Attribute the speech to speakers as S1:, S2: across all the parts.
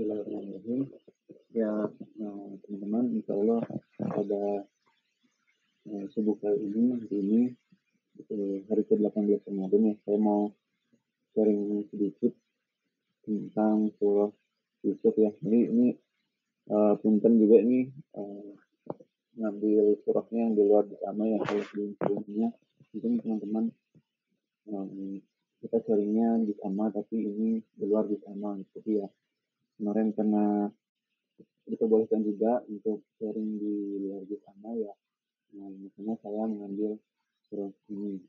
S1: Bismillahirrahmanirrahim. Ya, teman-teman, insya Allah pada subuh kali ini hari ke-18 Ramadan ya, saya mau sharing sedikit tentang surah Yusuf ya. Jadi ini punten juga ini ngambil surahnya yang di luar bersama ya, kalau sebelumnya mungkin teman-teman kita sharingnya di sama, tapi ini di luar bersama. Jadi ya kemarin karena diperbolehkan juga untuk sharing di luar bersama ya, makanya saya mengambil surah ini.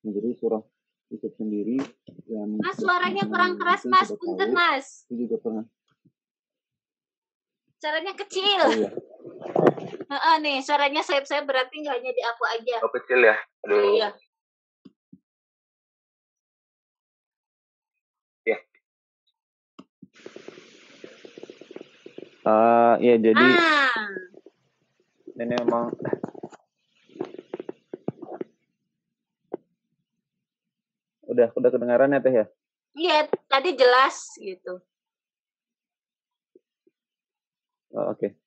S1: Nah, jadi surah Yusuf sendiri yang
S2: Mas, suaranya kurang keras, Mas. Punten, Mas.
S1: Itu juga pernah.
S2: Suaranya kecil.
S1: Oh, iya.
S2: Nih, suaranya saya berarti nggak hanya di aku aja.
S1: Oh, kecil ya? Aduh.
S2: Iya.
S1: Ya. Ya jadi ini emang udah kedengaran ya Teh ya?
S2: Iya, tadi jelas gitu.
S1: Oke.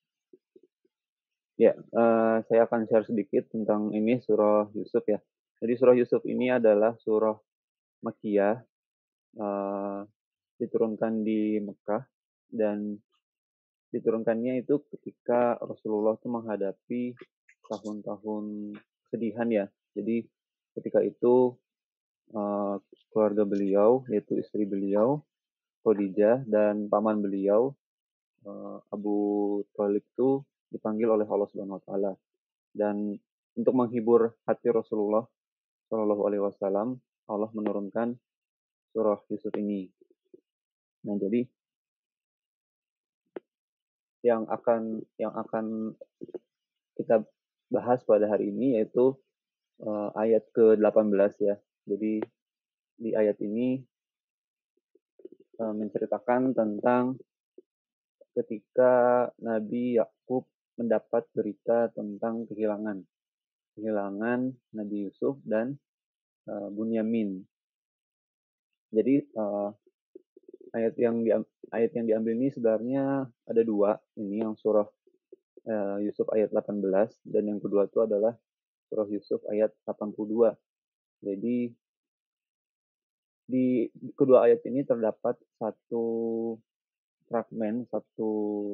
S1: Ya, saya akan share sedikit tentang ini surah Yusuf ya. Jadi surah Yusuf ini adalah surah Makkiyah, diturunkan di Mekah, dan diturunkannya itu ketika Rasulullah itu menghadapi tahun-tahun kesedihan ya. Jadi ketika itu keluarga beliau, yaitu istri beliau, Khadijah, dan paman beliau, Abu Thalib itu dipanggil oleh Allah Subhanahu Wa Taala. Dan untuk menghibur hati Rasulullah Shallallahu Alaihi Wasallam, Allah menurunkan surah Yusuf ini. Nah, jadi yang akan kita bahas pada hari ini yaitu ayat ke-18 ya. Jadi di ayat ini menceritakan tentang ketika Nabi Yakub mendapat berita tentang kehilangan Nabi Yusuf dan Bunyamin. Jadi ayat yang diambil ini sebenarnya ada dua. Ini yang surah Yusuf ayat 18 dan yang kedua itu adalah surah Yusuf ayat 82. Jadi di kedua ayat ini terdapat satu fragmen,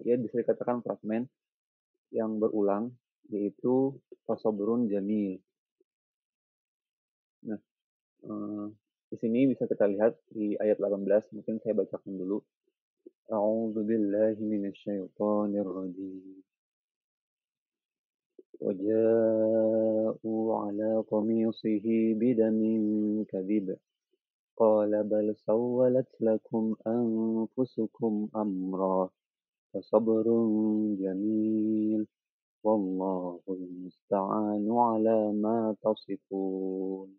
S1: ya bisa dikatakan fragmen yang berulang, yaitu fasabrun jamil. Nah, di sini bisa kita lihat di ayat 18, mungkin saya bacakan dulu. A'udzu billahi minasyaitonir rajim. وجاءوا على قميصه بدم كذب قال بل سولت لكم أنفسكم أمرا فصبر جميل والله المستعان على ما تصفون.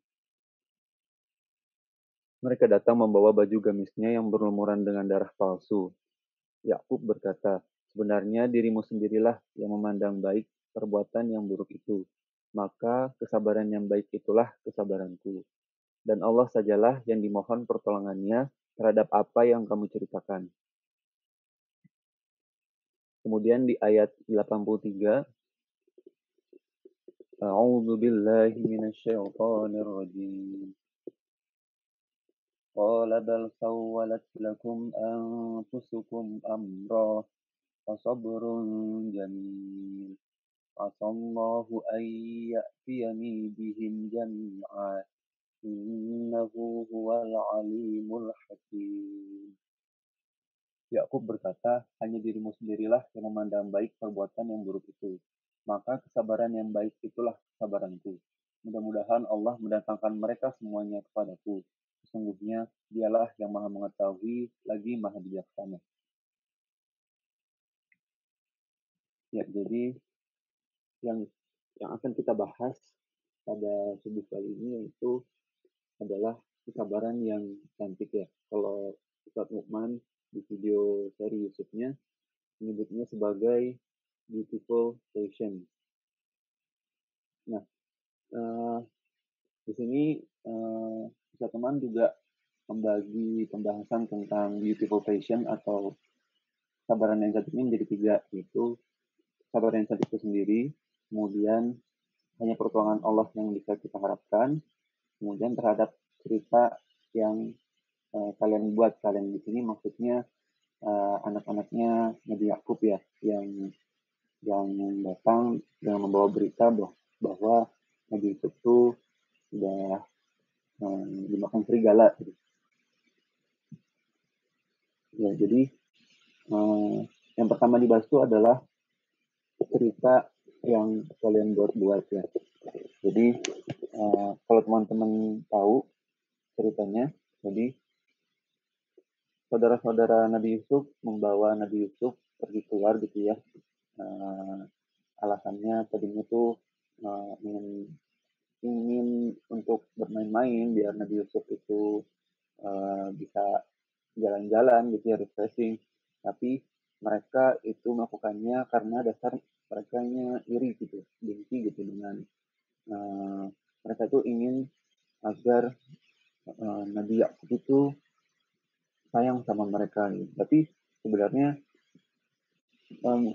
S1: Mereka datang membawa baju gamisnya yang berlumuran dengan darah palsu. Yakub berkata, sebenarnya dirimu sendirilah yang memandang baik perbuatan yang buruk itu. Maka kesabaran yang baik itulah kesabaranku. Dan Allah sajalah yang dimohon pertolongannya terhadap apa yang kamu ceritakan. Kemudian di ayat 83, A'udzu billahi minasyaitonir rajim. Qala bal sawwalat lakum anfusukum amra fasabrun jamil. Asallahu an ya'tiyani bihim jami'a. Innahu huwal alimul hakim. Yakub berkata, hanya dirimu sendirilah yang memandang baik perbuatan yang buruk itu. Maka kesabaran yang baik itulah kesabaranku. Mudah-mudahan Allah mendatangkan mereka semuanya kepadaku. Sesungguhnya dialah yang maha mengetahui lagi maha bijaksana. Ya, jadi yang akan kita bahas pada subuh kali ini yaitu adalah kesabaran yang cantik ya. Kalau Ustadz Mukman di video seri Yusufnya menyebutnya sebagai beautiful patient. Nah, di sini Ustadz Mukman juga membagi pembahasan tentang beautiful passion atau sabaran yang cantik ini menjadi 3, yaitu sabaran yang cantik itu sendiri, kemudian hanya pertolongan Allah yang bisa kita harapkan, kemudian terhadap cerita yang kalian buat. Kalian di sini maksudnya anak-anaknya Nabi Yakub ya, yang datang dengan membawa berita bahwa Nabi Yusuf itu sudah dimakan serigala. Ya, jadi yang pertama dibahas itu adalah cerita yang kalian buat ya. Jadi kalau teman-teman tahu ceritanya, jadi saudara-saudara Nabi Yusuf membawa Nabi Yusuf pergi keluar gitu ya. Alasannya tadinya tuh ingin untuk bermain-main biar Nabi Yusuf itu bisa jalan-jalan gitu ya, refreshing. Tapi mereka itu melakukannya karena dasar mereka iri gitu, benci gitu dengan mereka itu ingin agar Nabi Yakub itu sayang sama mereka gitu. Tapi sebenarnya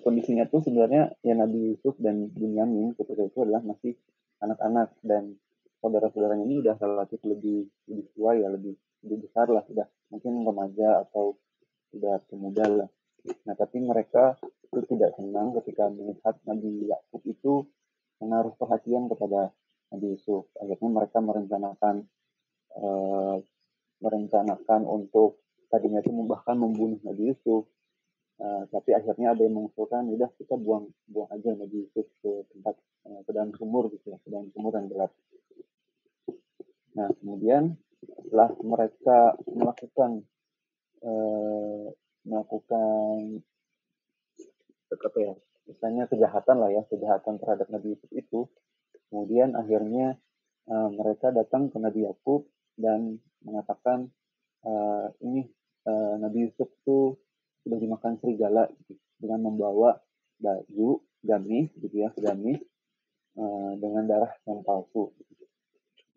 S1: kondisinya tuh sebenarnya ya Nabi Yusuf dan Bunyamin ketika itu adalah masih anak-anak, dan saudara-saudaranya ini udah relatif lebih tua ya, lebih besar lah, sudah mungkin remaja atau sudah pemuda lah. Nah, tapi mereka itu tidak senang ketika melihat Nabi Yakub itu menaruh perhatian kepada Nabi Yusuf. Akhirnya mereka merencanakan untuk tadinya itu bahkan membunuh Nabi Yusuf. Tapi akhirnya ada yang mengusulkan, udah kita buang aja Nabi Yusuf ke tempat ke dalam sumur gitu ya, ke dalam sumur yang gelap. Nah, kemudian setelah mereka melakukan apa ya, misalnya kejahatan lah ya, kejahatan terhadap Nabi Yusuf itu, kemudian akhirnya mereka datang ke Nabi Yakub dan mengatakan ini Nabi Yusuf tuh sudah dimakan serigala gitu, dengan membawa baju gamis gitu ya, gamis dengan darah yang palsu.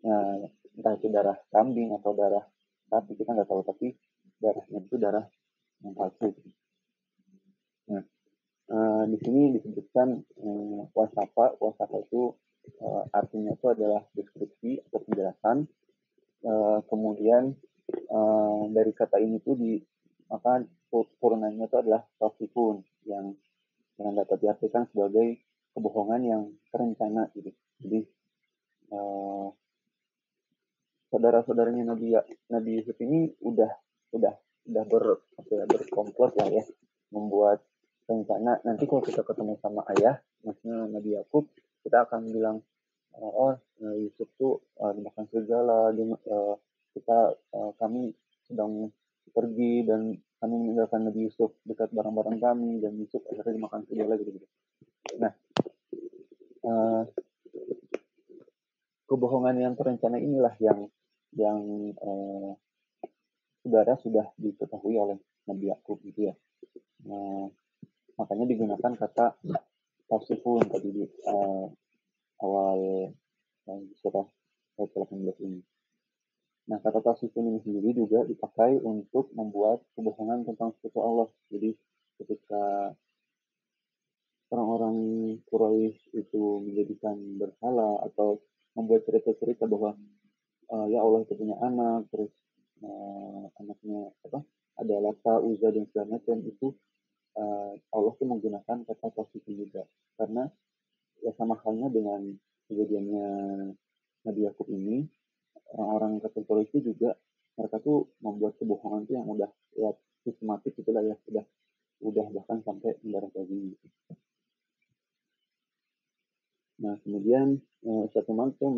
S1: Nah, entah itu darah kambing atau darah sapi kita nggak tahu, tapi darahnya itu darah yang palsu. Nah, di sini disebutkan wasafa itu artinya itu adalah deskripsi atau penjelasan. Kemudian dari kata ini tuh maka turunannya itu adalah tasifun, yang dapat diartikan sebagai kebohongan yang terencana gitu. Jadi saudara-saudaranya Nabi Yusuf ini udah berkomplot lah ya, membuat rencana nanti kalau kita ketemu sama ayah, maksudnya Nabi Yakub, kita akan bilang Yusuf tuh dimakan serigala, kami sedang pergi dan kami meninggalkan Nabi Yusuf dekat barang-barang kami, dan Yusuf akhirnya dimakan serigala gitu. Nah, kebohongan yang terencana inilah yang saudara sudah diketahui oleh Nabi Yakub gitu ya. Makanya digunakan kata tasifun tadi di awal surah ayat 18 ini. Nah, kata tasifun ini sendiri juga dipakai untuk membuat kebohongan tentang sekutu Allah. Jadi ketika orang-orang Quraisy itu menjadikan berhala atau membuat cerita-cerita bahwa ya Allah itu punya anak, terus anaknya ada Lata, Uzza dan segala macam, itu Allah tuh menggunakan kata tasifun juga, karena ya sama halnya dengan kejadiannya Nabi Yakub ini, orang-orang kafir Quraisy juga mereka tuh membuat kebohongan tuh yang udah ya sistematis itulah ya, udah bahkan sampai mendarah daging gitu. Nah, kemudian satu mantu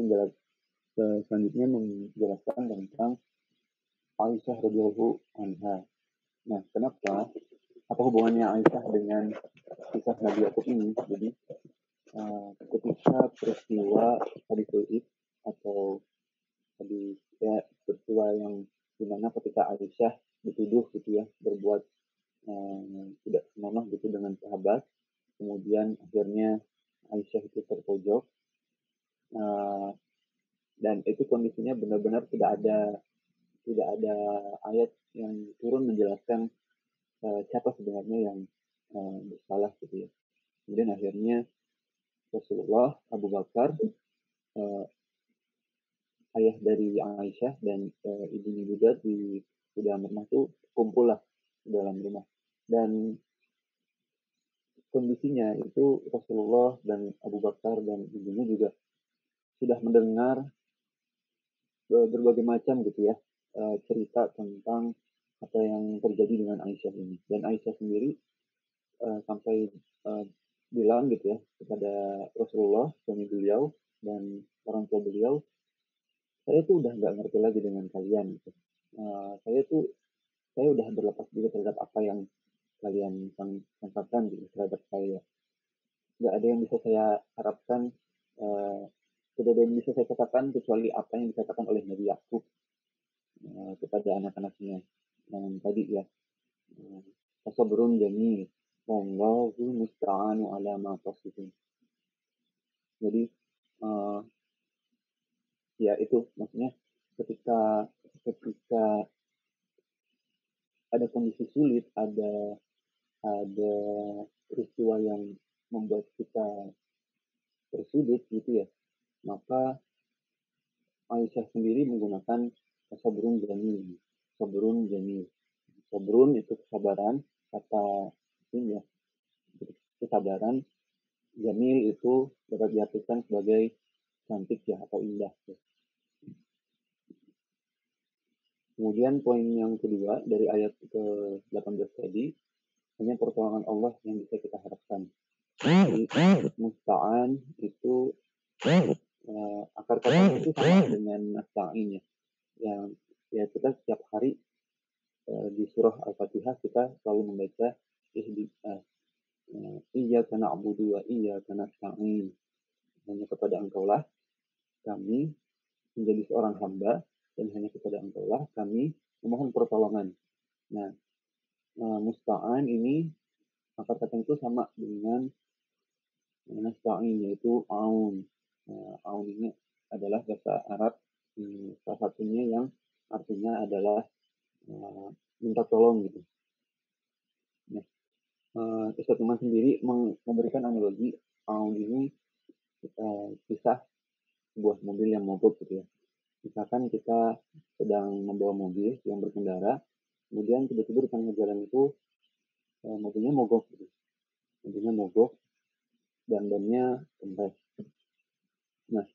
S1: selanjutnya menjelaskan tentang Aisyah radhiyallahu anha. Nah, kenapa? Apa hubungannya Aisyah dengan kisah Nabi Yakub ini? Jadi ketika peristiwa hadis atau peristiwa yang dimana ketika Aisyah dituduh gitu ya berbuat tidak senonoh gitu dengan sahabat, kemudian akhirnya Aisyah itu terpojok dan itu kondisinya benar-benar tidak tidak ada ayat yang turun menjelaskan siapa sebenarnya yang bersalah gitu ya. Kemudian akhirnya Rasulullah, Abu Bakar, ayah dari Aisyah dan ibunya juga di dalam rumah itu kumpul lah di dalam rumah. Dan kondisinya itu Rasulullah dan Abu Bakar dan ibunya juga sudah mendengar berbagai macam gitu ya cerita tentang apa yang terjadi dengan Aisyah ini. Dan Aisyah sendiri sampai bilang gitu ya kepada Rasulullah, suami beliau dan orang tua beliau, saya tuh udah nggak ngerti lagi dengan kalian gitu. Saya udah berlepas diri terhadap apa yang kalian sampaikan gitu terhadap saya. Nggak ada yang bisa saya harapkan, uh, tidak ada yang bisa saya katakan kecuali apa yang dikatakan oleh Nabi Yakub kepada anak-anaknya yang tadi ya. Fasabrun jamil, wallahu musta'anu ala ma tasifun. Jadi ya itu maksudnya ketika ada kondisi sulit, ada peristiwa yang membuat kita tersudut gitu ya, maka Aisyah sendiri menggunakan sabrun jamil. Sabrun jamil. Sabrun itu kesabaran, kata ini ya, kesabaran. Jamil itu dapat diartikan sebagai cantik ya atau indah. Ya. Kemudian poin yang kedua dari ayat ke-18 tadi, hanya pertolongan Allah yang bisa kita harapkan. Jadi musta'an itu akar kata itu sama dengan nasta'in ya. Yang ya kita setiap hari di surah Al-Fatihah kita selalu membaca iyyaka na'budu wa iyyaka nasta'in. Hanya kepada Engkaulah kami menjadi seorang hamba dan hanya kepada Engkaulah kami memohon pertolongan. Nah, musta'an ini akar kata itu sama dengan nasta'in yaitu aun. Aun ini adalah bahasa Arab salah satunya yang artinya adalah minta tolong gitu. Nah, Ustaz Iman sendiri memberikan analogi aun ini kisah sebuah mobil yang mogok gitu ya. Misalkan kita sedang membawa mobil yang berkendara, kemudian tiba-tiba di tengah jalan itu mobilnya mogok gitu. Mobilnya mogok dan bannya kempes. Nah,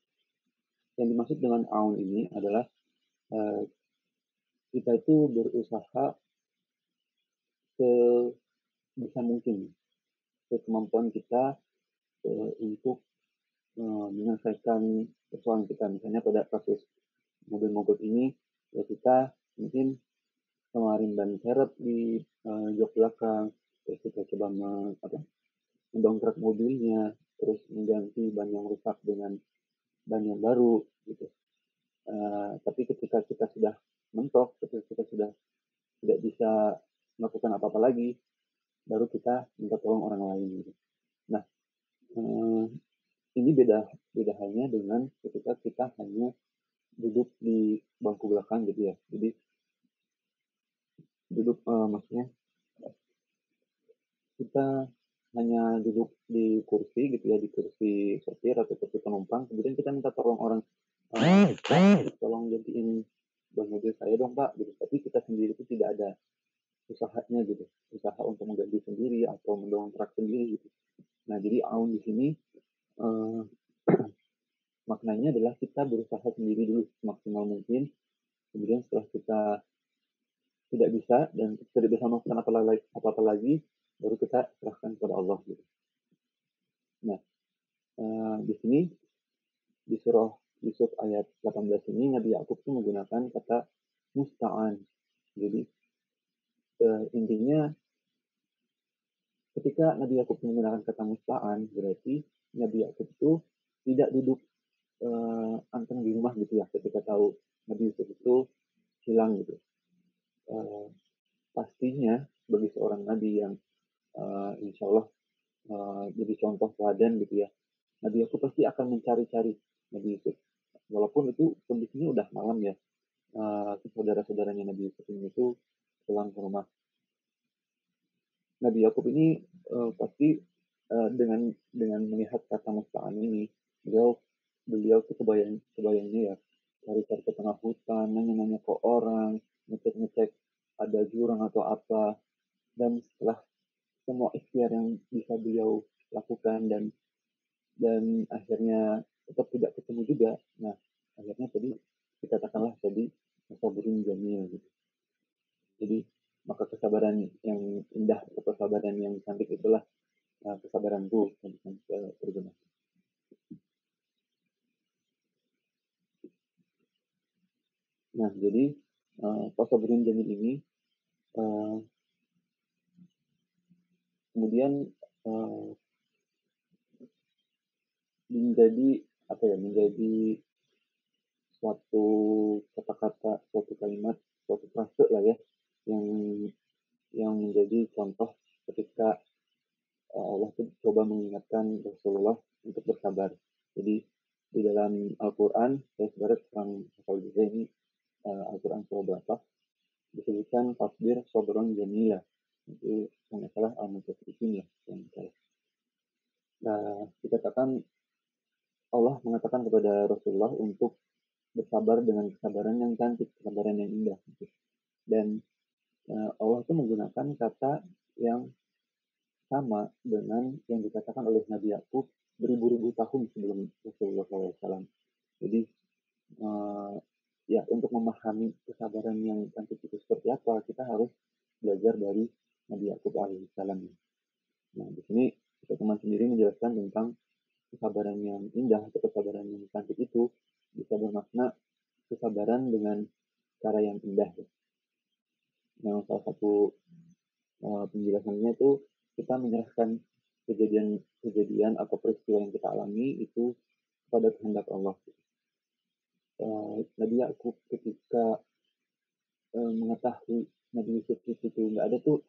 S1: yang dimaksud dengan aun ini adalah kita itu berusaha sebisa mungkin, kemampuan kita untuk menyelesaikan persoalan kita. Misalnya pada kasus mobil mogok ini, ya kita mungkin kemarin ban serep di jok belakang, terus kita coba mendongkrak mobilnya, terus mengganti ban yang rusak dengan ban yang baru gitu. Tapi ketika kita sudah mentok, ketika kita sudah tidak bisa melakukan apa-apa lagi, baru kita minta tolong orang lain gitu. Nah, ini beda halnya dengan ketika kita hanya duduk di bangku belakang gitu ya. Jadi duduk maksudnya kita hanya duduk di kursi gitu ya, di kursi sopir atau kursi penumpang, kemudian kita minta tolong orang, tolong gantiin ban mobil saya dong Pak gitu. Tapi kita sendiri itu tidak ada usahanya gitu, usaha untuk mengganti sendiri atau mendongkrak sendiri gitu. Nah jadi aun di sini maknanya adalah kita berusaha sendiri dulu semaksimal mungkin, kemudian setelah kita tidak bisa dan tidak bisa melakukan apa-apa lagi, baru kita serahkan kepada Allah gitu. Nah, di sini di surah Yusuf ayat 18 ini Nabi Yakub itu menggunakan kata musta'an. Jadi intinya ketika Nabi Yakub menggunakan kata musta'an, berarti Nabi Yakub itu tidak duduk anteng di rumah gitu ya ketika tahu Nabi Yusuf itu hilang gitu. Pastinya bagi seorang nabi yang insya Allah jadi contoh teladan gitu ya, Nabi Yakub pasti akan mencari-cari Nabi Yusuf walaupun itu kondisinya udah malam ya, saudara-saudaranya Nabi Yusuf ini itu pulang ke rumah. Nabi Yakub ini pasti dengan melihat kata Musta'an ini, beliau tuh kebayangnya ya cari-cari ke tengah hutan, nanya-nanya ke orang, ngecek-ngecek ada jurang atau apa, dan setelah semua ikhtiar yang bisa beliau lakukan dan akhirnya tetap tidak ketemu juga. Nah, akhirnya tadi dikatakanlah tadi saburin jamil gitu. Jadi maka kesabaran yang indah atau kesabaran yang cantik itulah kesabaranku yang bisa terjemah. Nah, jadi saburin jamil ini kemudian menjadi suatu kata-kata, suatu kalimat, suatu frase lah ya yang menjadi contoh ketika Allah tuh coba mengingatkan Rasulullah untuk bersabar. Jadi di dalam Al-Quran, saya sebenarnya kurang hafal juga ini Al-Quran surah berapa, disebutkan fasbir sabron jamila. Itu yang salah Al-Mutaffifin ya. Nah, dikatakan Allah mengatakan kepada Rasulullah untuk bersabar dengan kesabaran yang cantik, kesabaran yang indah. Gitu. Dan Allah itu menggunakan kata yang sama dengan yang dikatakan oleh Nabi Yakub beribu-ribu tahun sebelum Rasulullah SAW. Jadi ya untuk memahami kesabaran yang cantik itu seperti apa, kita harus belajar dari Nabi Yakub alaihissalam. Nah, di sini teman sendiri menjelaskan tentang kesabaran yang indah atau kesabaran yang cantik itu bisa bermakna kesabaran dengan cara yang indah. Nah, salah satu penjelasannya itu kita menyerahkan kejadian atau peristiwa yang kita alami itu pada kehendak Allah. Nabi Yakub ketika mengetahui Nabi Yusuf itu nggak ada tuh,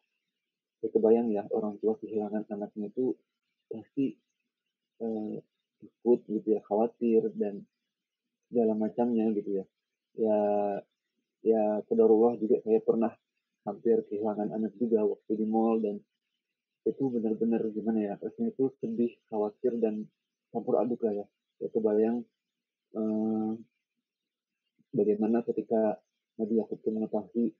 S1: ya kebayang ya orang tua kehilangan anaknya itu pasti takut gitu ya, khawatir dan segala macamnya gitu ya. Ya qadarullah juga saya pernah hampir kehilangan anak juga waktu di mall, dan itu benar-benar gimana ya, rasanya itu sedih, khawatir dan campur aduk lah ya. Ya kebayang bagaimana ketika Nabi Yakub itu mengetahui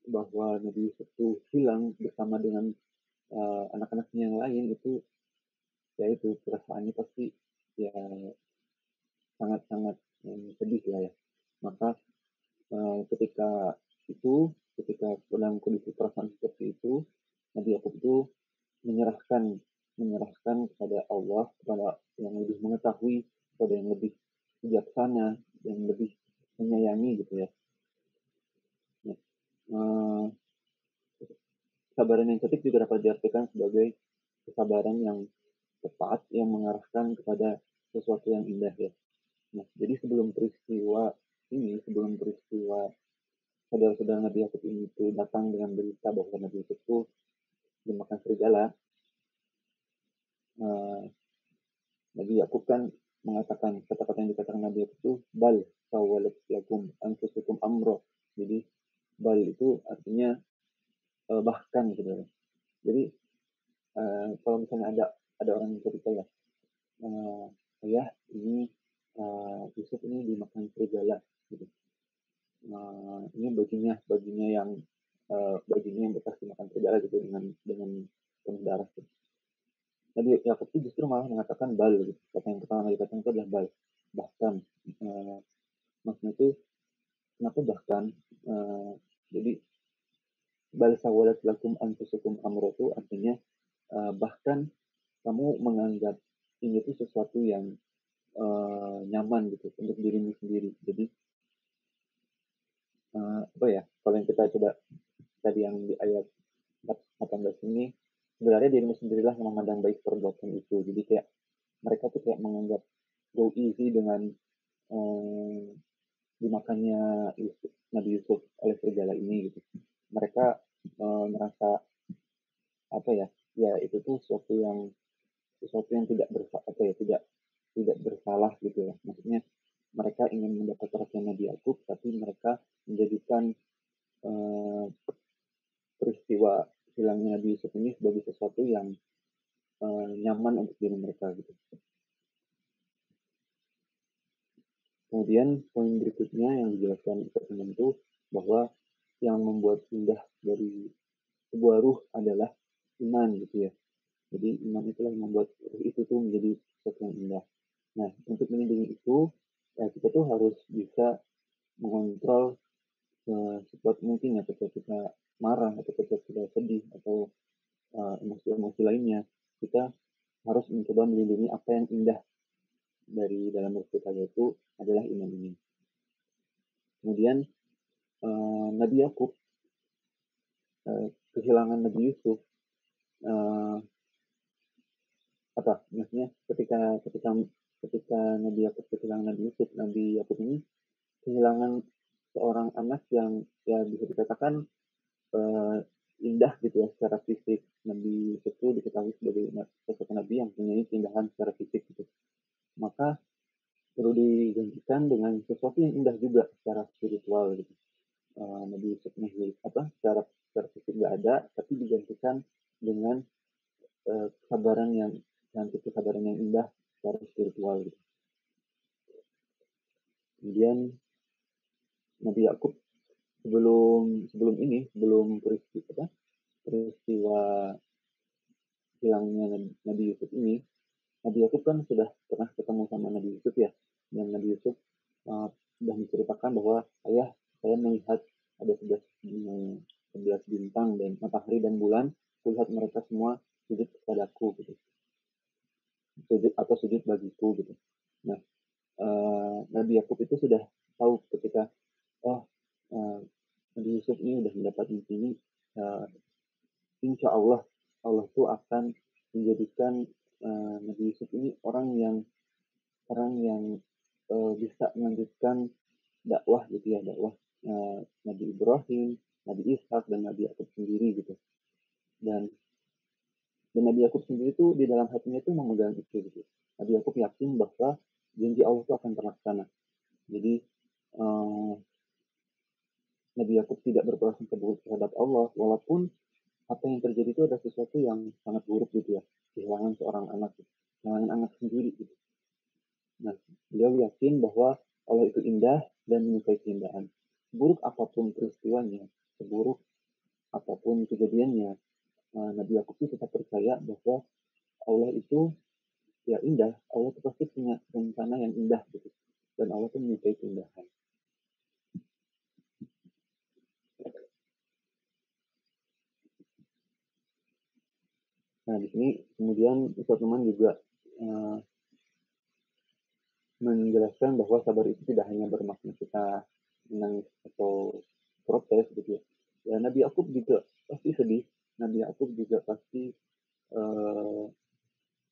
S1: bahwa Nabi Yusuf itu hilang bersama dengan anak-anaknya yang lain, itu ya itu perasaannya pasti ya sangat-sangat sedih lah ya. Maka ketika dalam kondisi perasaan seperti itu, Nabi Yakub itu menyerahkan kepada Allah, kepada yang lebih mengetahui, kepada yang lebih bijaksana, yang lebih menyayangi gitu ya. Nah, kesabaran yang ketik juga dapat diartikan sebagai kesabaran yang tepat yang mengarahkan kepada sesuatu yang indah ya. Nah, jadi sebelum peristiwa saudara-saudara Nabi Yakub ini itu datang dengan berita bahwa Nabi Yusuf itu dimakan serigala, Nabi Yakub kan mengatakan kata-kata yang dikatakan Nabi Yakub itu bal sawalat lakum anfusukum amro. Jadi bal itu artinya bahkan gitu. Jadi kalau misalnya ada orang yang cerita ya, ayah ini Yusuf ini dimakan serigala gitu. Ini baginya yang bekas dimakan serigala gitu dengan penuh darah gitu. Nabi Yakub itu justru malah mengatakan bal gitu. Kata yang pertama dikatakan itu adalah bal, bahkan. Maksudnya itu kenapa bahkan? Jadi bal sawalat lakum anfusukum amro itu artinya bahkan kamu menganggap ini itu sesuatu yang nyaman gitu untuk dirimu sendiri. Jadi apa ya, kalau yang kita coba tadi yang di ayat 18 ini, sebenarnya dirimu sendirilah yang memandang baik perbuatan itu. Jadi kayak mereka tuh kayak menganggap go easy dengan dimakannya Nabi Yusuf oleh serigala ini gitu. Mereka merasa apa ya, itu tuh sesuatu yang tidak bersalah gitu ya. Maksudnya mereka ingin mendapat perhatian Nabi Yakub, tapi mereka menjadikan peristiwa hilangnya Nabi Yusuf ini sebagai sesuatu yang nyaman untuk diri mereka gitu. Kemudian poin berikutnya yang dijelaskan Ustaz itu bahwa yang membuat indah dari sebuah ruh adalah iman gitu ya. Jadi iman itulah yang membuat ruh itu tuh menjadi sesuatu yang indah. Nah, untuk melindungi itu, ya kita tuh harus bisa mengontrol sekuat mungkin ya ketika kita marah atau ketika kita sedih atau emosi-emosi lainnya. Kita harus mencoba melindungi apa yang indah dari dalam ruh kita, yaitu adalah iman ini. Kemudian Nabi Yakub kehilangan Nabi Yusuf, maksudnya ketika Nabi Yakub kehilangan Nabi Yusuf, Nabi Yakub ini kehilangan seorang anak yang ya bisa dikatakan indah gitu ya secara fisik. Nabi Yusuf itu diketahui sebagai sosok Nabi yang punya keindahan secara fisik gitu. Maka perlu digantikan dengan sesuatu yang indah juga secara spiritual gitu. Nabi Yusuf ini secara fisik nggak ada, tapi digantikan dengan kesabaran yang cantik, kesabaran yang indah secara spiritual gitu. Kemudian Nabi Yakub sebelum peristiwa hilangnya Nabi Yusuf ini, Nabi Yakub kan sudah pernah ketemu sama Nabi Yusuf ya, dan Nabi Yusuf sudah menceritakan bahwa saya melihat ada 11 bintang dan matahari dan bulan, kulihat mereka semua sujud kepadaku gitu, sujud bagiku gitu. Nah, Nabi Yakub itu sudah tahu ketika Nabi Yusuf ini sudah mendapat mimpi ini, insya Allah tuh akan menjadikan Nabi Yusuf ini orang yang bisa melanjutkan dakwah gitu ya, dakwah Nabi Ibrahim, Nabi Ishak dan Nabi Yakub sendiri gitu. Dan Nabi Yakub sendiri itu di dalam hatinya itu memegang itu gitu. Nabi Yakub yakin bahwa janji Allah itu akan terlaksana. Jadi Nabi Yakub tidak berprasangka buruk terhadap Allah, walaupun apa yang terjadi itu adalah sesuatu yang sangat buruk gitu ya, kehilangan seorang anak, kehilangan anak sendiri gitu. Nah, beliau yakin bahwa Allah itu indah dan menyukai keindahan. Seburuk apapun peristiwanya, seburuk apapun kejadiannya, Nabi Yakub itu tetap percaya bahwa Allah itu ya indah, Allah itu pasti punya rencana yang indah gitu, dan Allah itu menyukai keindahan. Nah, di sini kemudian Ustaz Numan juga menjelaskan bahwa sabar itu tidak hanya bermakna kita menangis atau protes gitu ya. Ya Nabi Yakub juga pasti sedih, Nabi Yakub juga pasti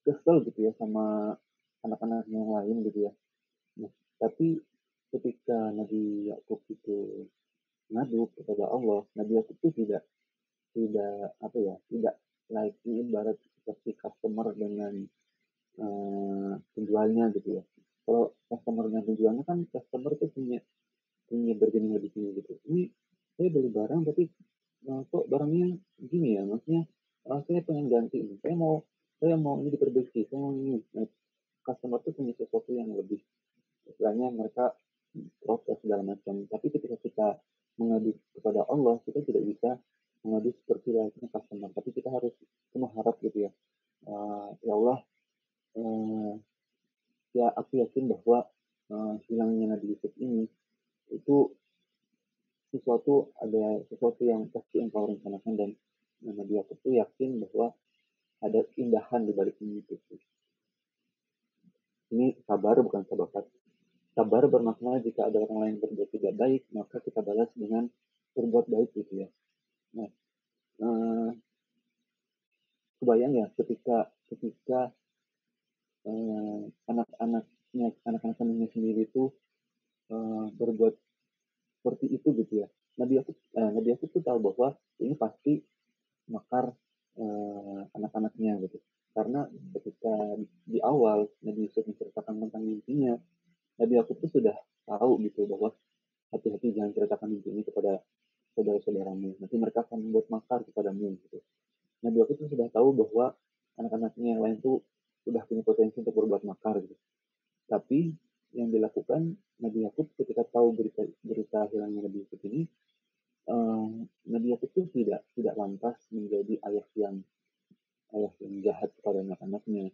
S1: kesel gitu ya sama anak-anaknya yang lain gitu ya. Nah, tapi ketika Nabi Yakub itu ngadu kepada Allah, Nabi Yakub itu tidak ini ibarat seperti customer dengan penjualnya gitu ya. Kalau customer dengan penjualnya kan customer itu punya bargaining lebih tinggi gitu. Ini saya beli barang tapi kok barangnya gini ya, maksudnya saya pengen ganti ini, saya mau ini diperbaiki, saya mau ini. Nah, customer itu punya sesuatu yang lebih, istilahnya mereka protes segala macam. Tapi ketika kita mengadu kepada Allah, kita tidak bisa mengadu seperti layaknya customer, tapi kita harus mengharap gitu ya. Ya Allah, ya aku yakin bahwa hilangnya Nabi Yusuf ini itu sesuatu yang pasti engkau rencanakan, dan Nabi Yakub itu yakin bahwa ada keindahan di balik ini itu. Ini sabar bukan sababat. Sabar bermakna jika ada orang lain berbuat tidak baik, maka kita balas dengan berbuat baik gitu ya. Nah, kebayang ya ketika anak-anak kandungnya sendiri itu berbuat seperti itu gitu ya. Nabi Yakub tuh tahu bahwa ini pasti makar anak-anaknya gitu. Karena ketika di awal Nabi Yusuf menceritakan tentang mimpinya, Nabi Yakub itu sudah tahu bahwa anak-anaknya yang lain tuh sudah punya potensi untuk berbuat makar gitu. Tapi yang dilakukan Nabi Yakub ketika tahu berita hilangnya Nabi Yusuf ini, Nabi Yakub itu tidak lantas menjadi ayah yang jahat kepada anak-anaknya,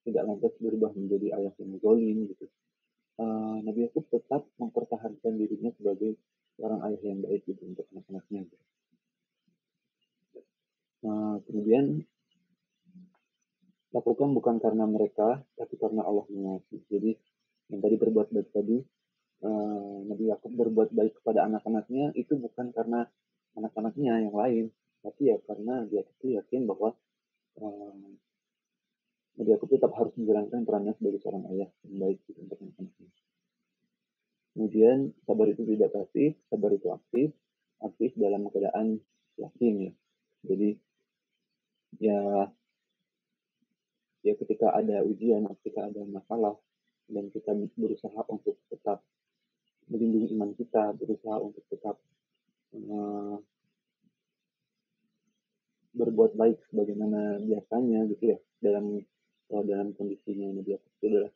S1: tidak lantas berubah menjadi ayah yang zalim gitu. Nabi Yakub tetap mempertahankan dirinya sebagai seorang ayah yang baik gitu untuk anak-anaknya. Gitu. Kemudian lakukan bukan karena mereka, tapi karena Allah mengasihi. Jadi yang tadi berbuat baik tadi, Nabi Yakub berbuat baik kepada anak-anaknya itu bukan karena anak-anaknya yang lain, tapi ya karena dia itu yakin bahwa Nabi Yakub tetap harus menjalankan perannya sebagai seorang ayah yang baik gitu untuk anak-anaknya. Kemudian sabar itu tidak pasif, sabar itu aktif dalam keadaan yakin ya. Jadi ya ketika ada ujian, ketika ada masalah, dan kita berusaha untuk tetap melindungi iman kita, berusaha untuk tetap berbuat baik sebagaimana biasanya gitu ya, dalam kondisinya Nabi Yakub itu adalah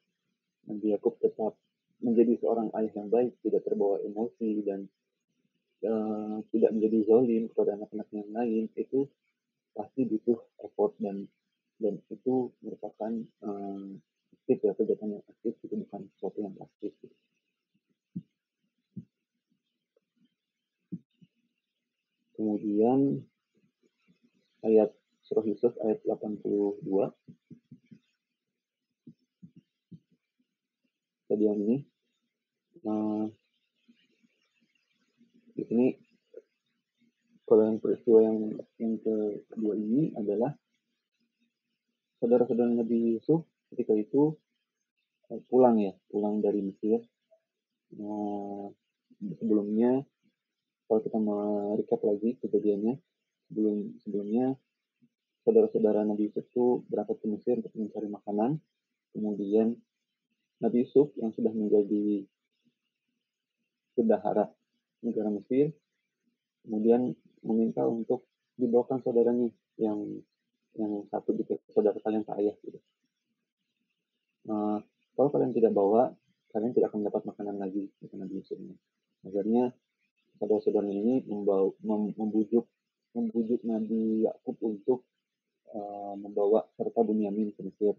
S1: Nabi Yakub tetap menjadi seorang ayah yang baik, tidak terbawa emosi dan tidak menjadi zalim kepada anak-anak yang lain. Itu pasti butuh effort dan itu merupakan aktif ya, kegiatan yang aktif, itu bukan sesuatu yang pasif gitu. Kemudian ayat surah Yusuf ayat 82 tadi yang ini, di sini kalau yang peristiwa yang kedua ini adalah saudara-saudara Nabi Yusuf ketika itu pulang dari Mesir. Sebelumnya kalau kita mau recap lagi kejadiannya, sebelumnya saudara-saudara Nabi Yusuf itu berangkat ke Mesir untuk mencari makanan. Kemudian Nabi Yusuf yang sudah menjadi bendahara negara Mesir kemudian meminta untuk dibawakan saudaranya yang satu gitu, saudara kalian ke ayah gitu. Kalau kalian tidak bawa, kalian tidak akan mendapat makanan lagi, kata Nabi Yusuf. Akhirnya saudara-saudaranya ini membujuk Nabi Yakub untuk membawa serta Bunyamin ke Mesir.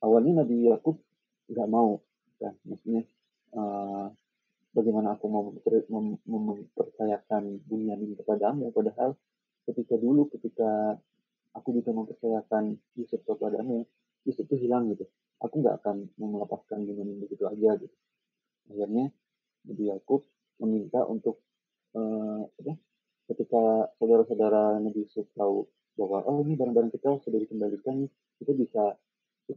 S1: Awalnya Nabi Yakub nggak mau, kan? Maksudnya bagaimana aku mau mempercayakan Bunyamin kepadamu, padahal ketika aku bisa mempercayakan Yusuf kepadamu, Yusuf itu hilang gitu. Aku nggak akan melepaskan Bunyamin begitu aja gitu. Akhirnya Nabi Yakub meminta untuk ketika saudara-saudara Nabi Yusuf tahu bahwa ini barang-barang kita sudah dikembalikan, kita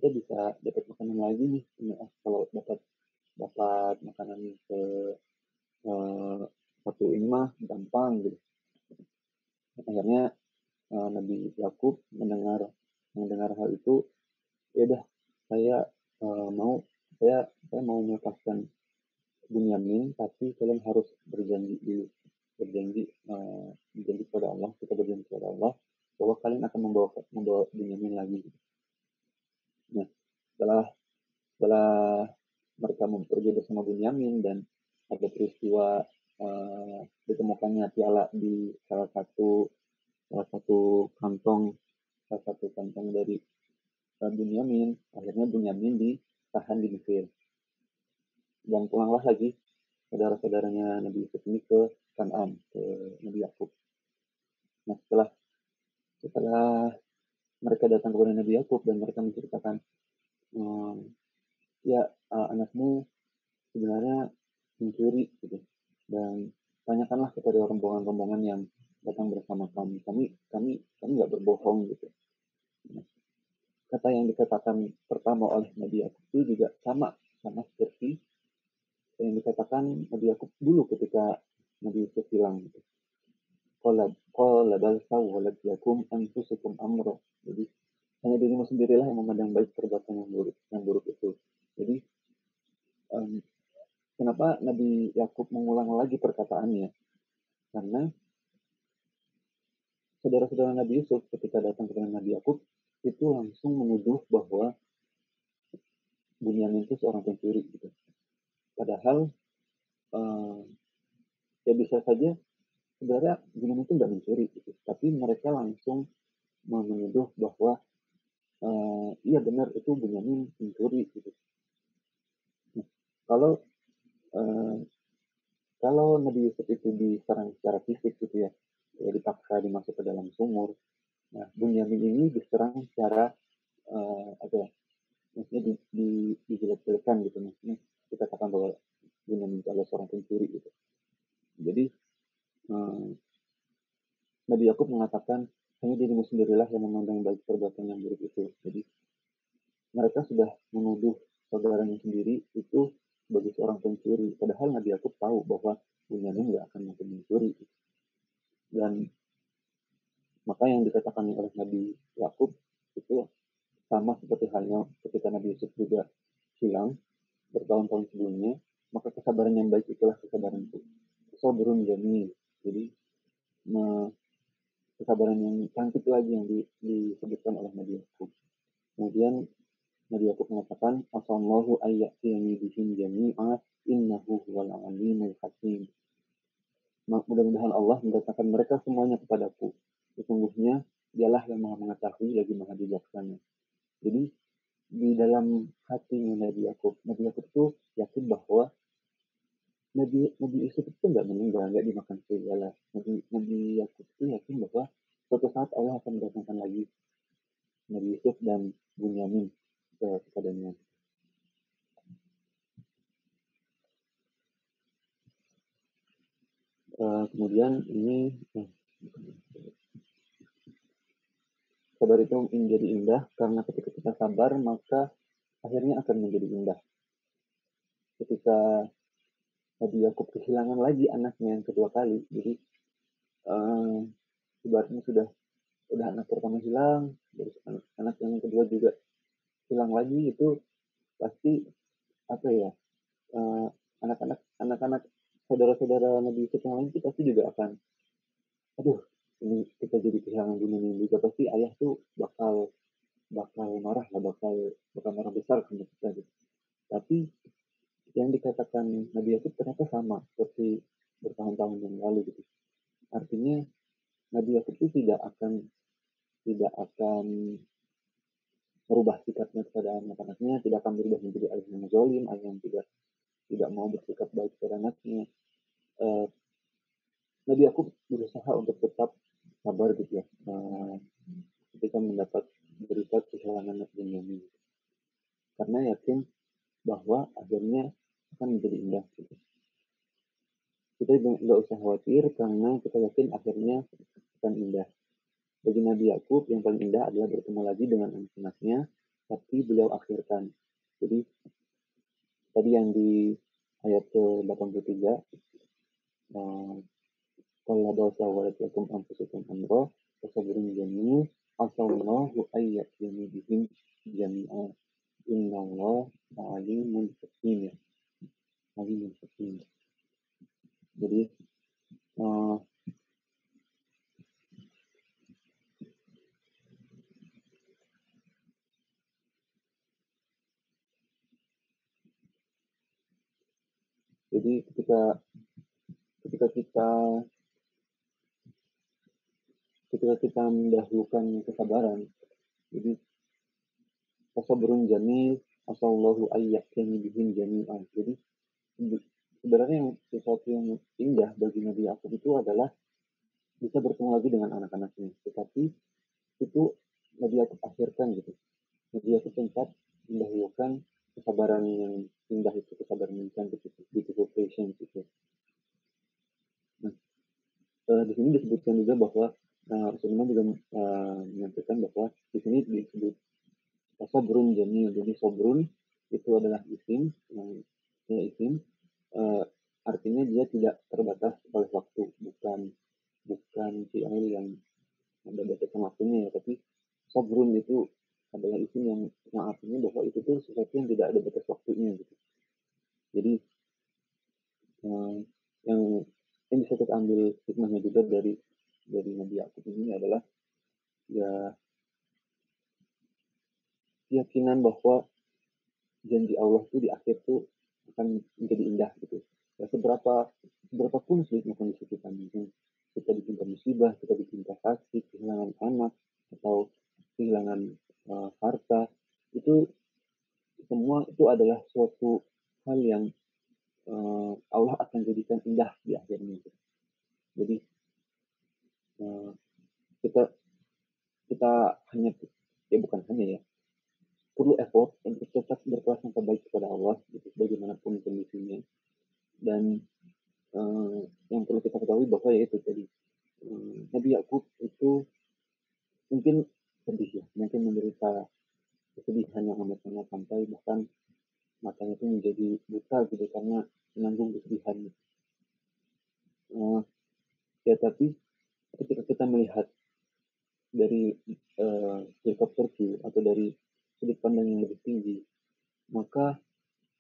S1: bisa dapat makanan lagi nih. Kalau dapat makanan ke satu ini mah gampang gitu. Akhirnya Nabi Yakub mendengar hal itu, ya udah saya mau melepaskan Bunyamin, tapi kalian harus berjanji kepada Allah, kita berjanji kepada Allah bahwa kalian akan membawa Bunyamin lagi. Nah, setelah mereka pergi bersama Bunyamin dan ada peristiwa ditemukannya piala di salah satu kantong dari Bunyamin. Akhirnya Bunyamin ditahan di Mesir dan pulanglah lagi saudara-saudaranya Nabi Yusuf ini ke Kan'an, ke Nabi Yakub. Nah, setelah mereka datang kepada Nabi Yakub dan mereka menceritakan, anakmu sebenarnya mencuri gitu, dan tanyakanlah kepada rombongan-rombongan yang datang bersama kami nggak berbohong gitu. Kata yang dikatakan pertama oleh Nabi Yakub itu juga sama seperti yang dikatakan Nabi Yakub dulu ketika Nabi Yusuf hilang gitu. Qala bal sawwalat lakum anfusukum amra. Jadi hanya dirimu sendirilah yang memandang baik perbuatan yang buruk itu. Jadi kenapa Nabi Yakub mengulang lagi perkataannya? Karena saudara-saudara Nabi Yusuf ketika datang kepada Nabi Yakub itu langsung menuduh bahwa Bunyamin itu seorang pencuri gitu. Padahal ya bisa saja sebenarnya Bunyamin itu nggak mencuri gitu, tapi mereka langsung menuduh bahwa iya benar itu Bunyamin mencuri gitu. Nah, kalau kalau Nabi Yusuf itu diserang secara fisik gitu ya, dipaksa dimasuk ke dalam sumur. Nah, Bunyamin ini diserang secara apa ya? Maksudnya dijelek-jelekan gitu, maksudnya kita katakan bahwa Bunyamin itu adalah seorang pencuri gitu. Jadi Nabi Yakub mengatakan hanya dirimu sendirilah yang memandang baik perbuatan yang buruk itu. Jadi mereka sudah menuduh saudaranya sendiri itu sebagai seorang pencuri. Padahal Nabi Yakub tahu bahwa Bunyamin nggak akan mungkin mencuri. Dan maka yang dikatakan oleh Nabi Yakub itu sama seperti halnya ketika Nabi Yusuf juga hilang bertahun-tahun sebelumnya, maka kesabaran yang baik itulah kesabaran itu. Sabrun jamil. Jadi kesabaran yang cantik lagi yang disebutkan oleh Nabi Yakub. Kemudian Nabi Yakub mengatakan, Asallahu ayyatiyani bihim jami'a innahu huwal alimul hakim. Mudah-mudahan Allah mendatangkan mereka semuanya kepadaku. Sesungguhnya dialah yang maha mengetahui lagi maha bijaksana. Jadi di dalam hatinya Nabi Yakub itu yakin bahwa Nabi Yusuf itu nggak meninggal, nggak dimakan serigala. Nabi Yakub itu yakin bahwa suatu saat Allah akan mendatangkan lagi Nabi Yusuf dan Bunyamin kepadanya. Kemudian ini sabar itu menjadi indah karena ketika kita sabar maka akhirnya akan menjadi indah. Ketika Nabi Yakub kehilangan lagi anaknya yang kedua kali, jadi ibaratnya sudah anak pertama hilang, terus anak yang kedua juga hilang lagi, itu pasti apa ya, anak-anak saudara-saudara Nabi Yusuf yang lain itu pasti juga akan, aduh ini kita jadi kehilangan Bunyamin juga, pasti ayah tuh bakal marah lah, bakal marah besar sama kita gitu. Tapi yang dikatakan Nabi Yakub ternyata sama seperti bertahun-tahun yang lalu gitu. Artinya Nabi Yakub itu tidak akan merubah sikapnya kepada anak-anaknya, tidak akan berubah menjadi ayah yang zalim, ayah yang tidak mau bersikap baik kepada anaknya. Nabi Yakub berusaha untuk tetap sabar gitu ya, ketika mendapat berita kehilangan Bunyamin, karena yakin bahwa akhirnya akan menjadi indah gitu. Kita nggak usah khawatir karena kita yakin akhirnya akan indah. Bagi Nabi Yakub yang paling indah adalah bertemu lagi dengan anak-anaknya, tapi beliau akhirkan. Jadi tadi yang di ayat ke-83, qala ba'sa lakum anfusukum amra fasabrun jamil asallahu ayyatiyani bihim jami'a innallaha alimun hakim. Alimun hakim. Jadi ketika kita mendahulukan kesabaran, jadi fasabrun jamil asallahu ayyatiyani bihim jami'a. Jadi sebenarnya sesuatu yang indah bagi Nabi Yakub itu adalah bisa bertemu lagi dengan anak-anaknya. Tetapi itu Nabi Yakub akhirkan gitu. Nabi Yakub sempat mendahulukan kesabaran yang indah itu, kesabaran yang cantik itu, beautiful patience itu. Nah, di sini disebutkan juga bahwa Rasulullah juga menyampaikan bahwa di sini disebut sabrun jamil. Jadi sabrun itu adalah isim, isim, artinya dia tidak terbatas oleh waktu, bukan fi'il yang ada batasan waktunya ya, tapi sabrun itu adalah isim yang artinya bahwa itu tuh sesuatu yang tidak ada batas waktunya gitu. Jadi yang bisa kita ambil hikmahnya juga dari dari Nabi Yakub ini adalah ya keyakinan bahwa janji Allah tuh di akhir tuh akan menjadi indah gitu. Ya, seberapa pun sulitnya kondisi kita, mungkin kita ditimpa musibah, kita ditimpa sakit, kehilangan anak atau kehilangan harta, itu semua itu adalah suatu hal yang Allah akan jadikan indah di akhirnya. Jadi uh, kita kita hanya ya bukan hanya ya perlu effort untuk tetap berkelas yang terbaik kepada Allah gitu, bagaimanapun kondisinya. Dan yang perlu kita ketahui bahwa yaitu tadi Nabi Yakub itu mungkin sedih ya, mungkin menderita kesedihan yang amat sangat sampai bahkan matanya itu menjadi buta gitu karena menanggung kesedihan. Ya tapi ketika kita melihat dari helikopter view atau dari sudut pandang yang lebih tinggi, maka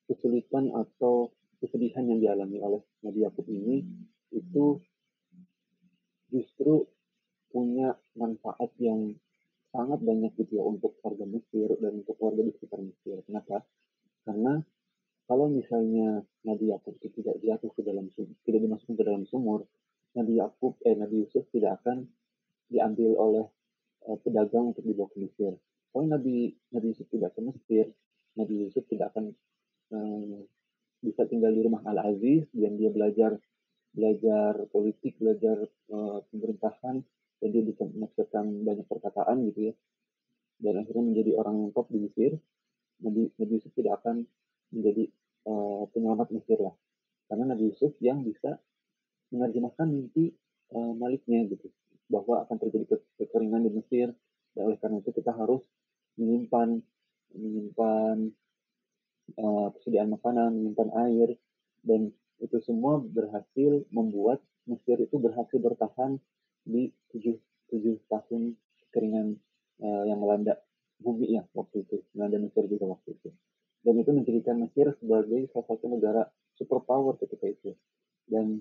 S1: kesulitan atau kesedihan yang dialami oleh Nabi Yakub ini itu justru punya manfaat yang sangat banyak gitu ya untuk warga Mesir dan untuk warga di sekitar Mesir. Kenapa? Karena kalau misalnya Nabi Yakub itu tidak jatuh ke dalam tidak dimasukkan ke dalam sumur, Nabi Yusuf tidak akan diambil oleh pedagang untuk dibawa ke Mesir. Kalau Nabi Yusuf tidak ke Mesir, Nabi Yusuf tidak akan bisa tinggal di rumah Al-Aziz dan dia belajar politik, belajar pemerintahan, dan dia bisa menghasilkan banyak perkataan gitu ya. Dan akhirnya menjadi orang yang top di Mesir. Nabi Yusuf tidak akan menjadi penyelamat Mesir lah. Karena Nabi Yusuf yang bisa menerjemahkan mimpi maliknya gitu. Bahwa akan terjadi kekeringan di Mesir. Dan oleh karena itu kita harus menyimpan persediaan makanan, menyimpan air, dan itu semua berhasil membuat Mesir itu berhasil bertahan di tujuh tahun kekeringan yang melanda bumi ya waktu itu, melanda Mesir juga waktu itu. Dan itu menjadikan Mesir sebagai salah satu negara superpower ketika itu. Dan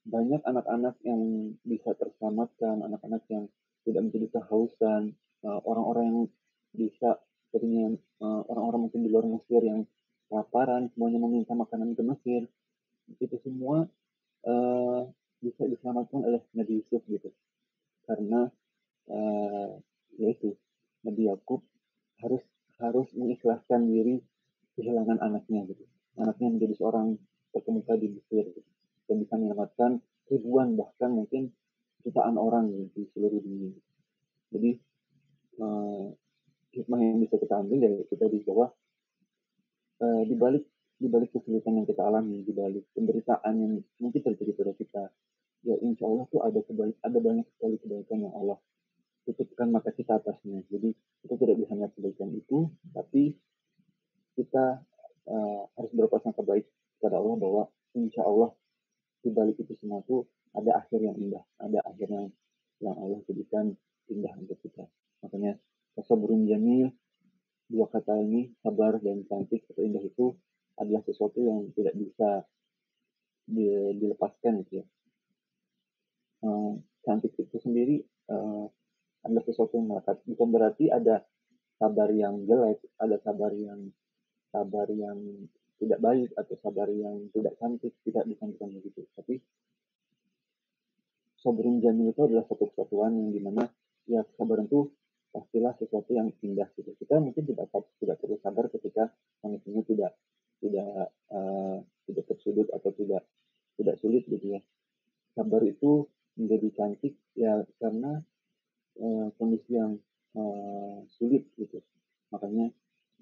S1: banyak anak-anak yang bisa terselamatkan, anak-anak yang tidak menjadi kehausan, orang-orang yang bisa jadinya orang-orang mungkin di luar Mesir yang kelaparan, semuanya meminta makanan ke Mesir, itu semua bisa diselamatkan oleh Nabi Yusuf gitu. Karena yaitu Nabi Yakub harus mengikhlaskan diri kehilangan anaknya gitu. Anaknya menjadi seorang terkemuka di Mesir gitu. Dan bisa menyelamatkan ribuan bahkan mungkin jutaan orang gitu, di seluruh dunia. Jadi hikmah yang bisa kita ambil dari kita di bawah di balik kesulitan yang kita alami, di balik penderitaan yang mungkin terjadi pada kita, ya insya Allah tuh ada banyak sekali kebaikan yang Allah tutupkan mata kita atasnya. Jadi kita tidak bisa melihat kebaikan itu, tapi kita harus berprasangka baik kepada Allah bahwa insya Allah di balik itu semua tuh ada akhir yang indah, ada akhir yang Allah jadikan indah untuk kita. Makanya sabrun jamil, dua kata ini, sabar dan cantik atau indah itu adalah sesuatu yang tidak bisa dilepaskan gitu ya. Cantik itu sendiri adalah sesuatu yang melekat. Bukan berarti ada sabar yang jelek, ada sabar yang tidak baik atau sabar yang tidak cantik, tidak bukan begitu. Tapi sabrun jamil itu adalah satu kesatuan yang dimana ya kesabaran itu pastilah sesuatu yang indah gitu. Kita mungkin tidak perlu sabar ketika kondisinya tidak tersudut atau tidak sulit gitu ya. Sabar itu menjadi cantik ya karena kondisi yang sulit gitu. Makanya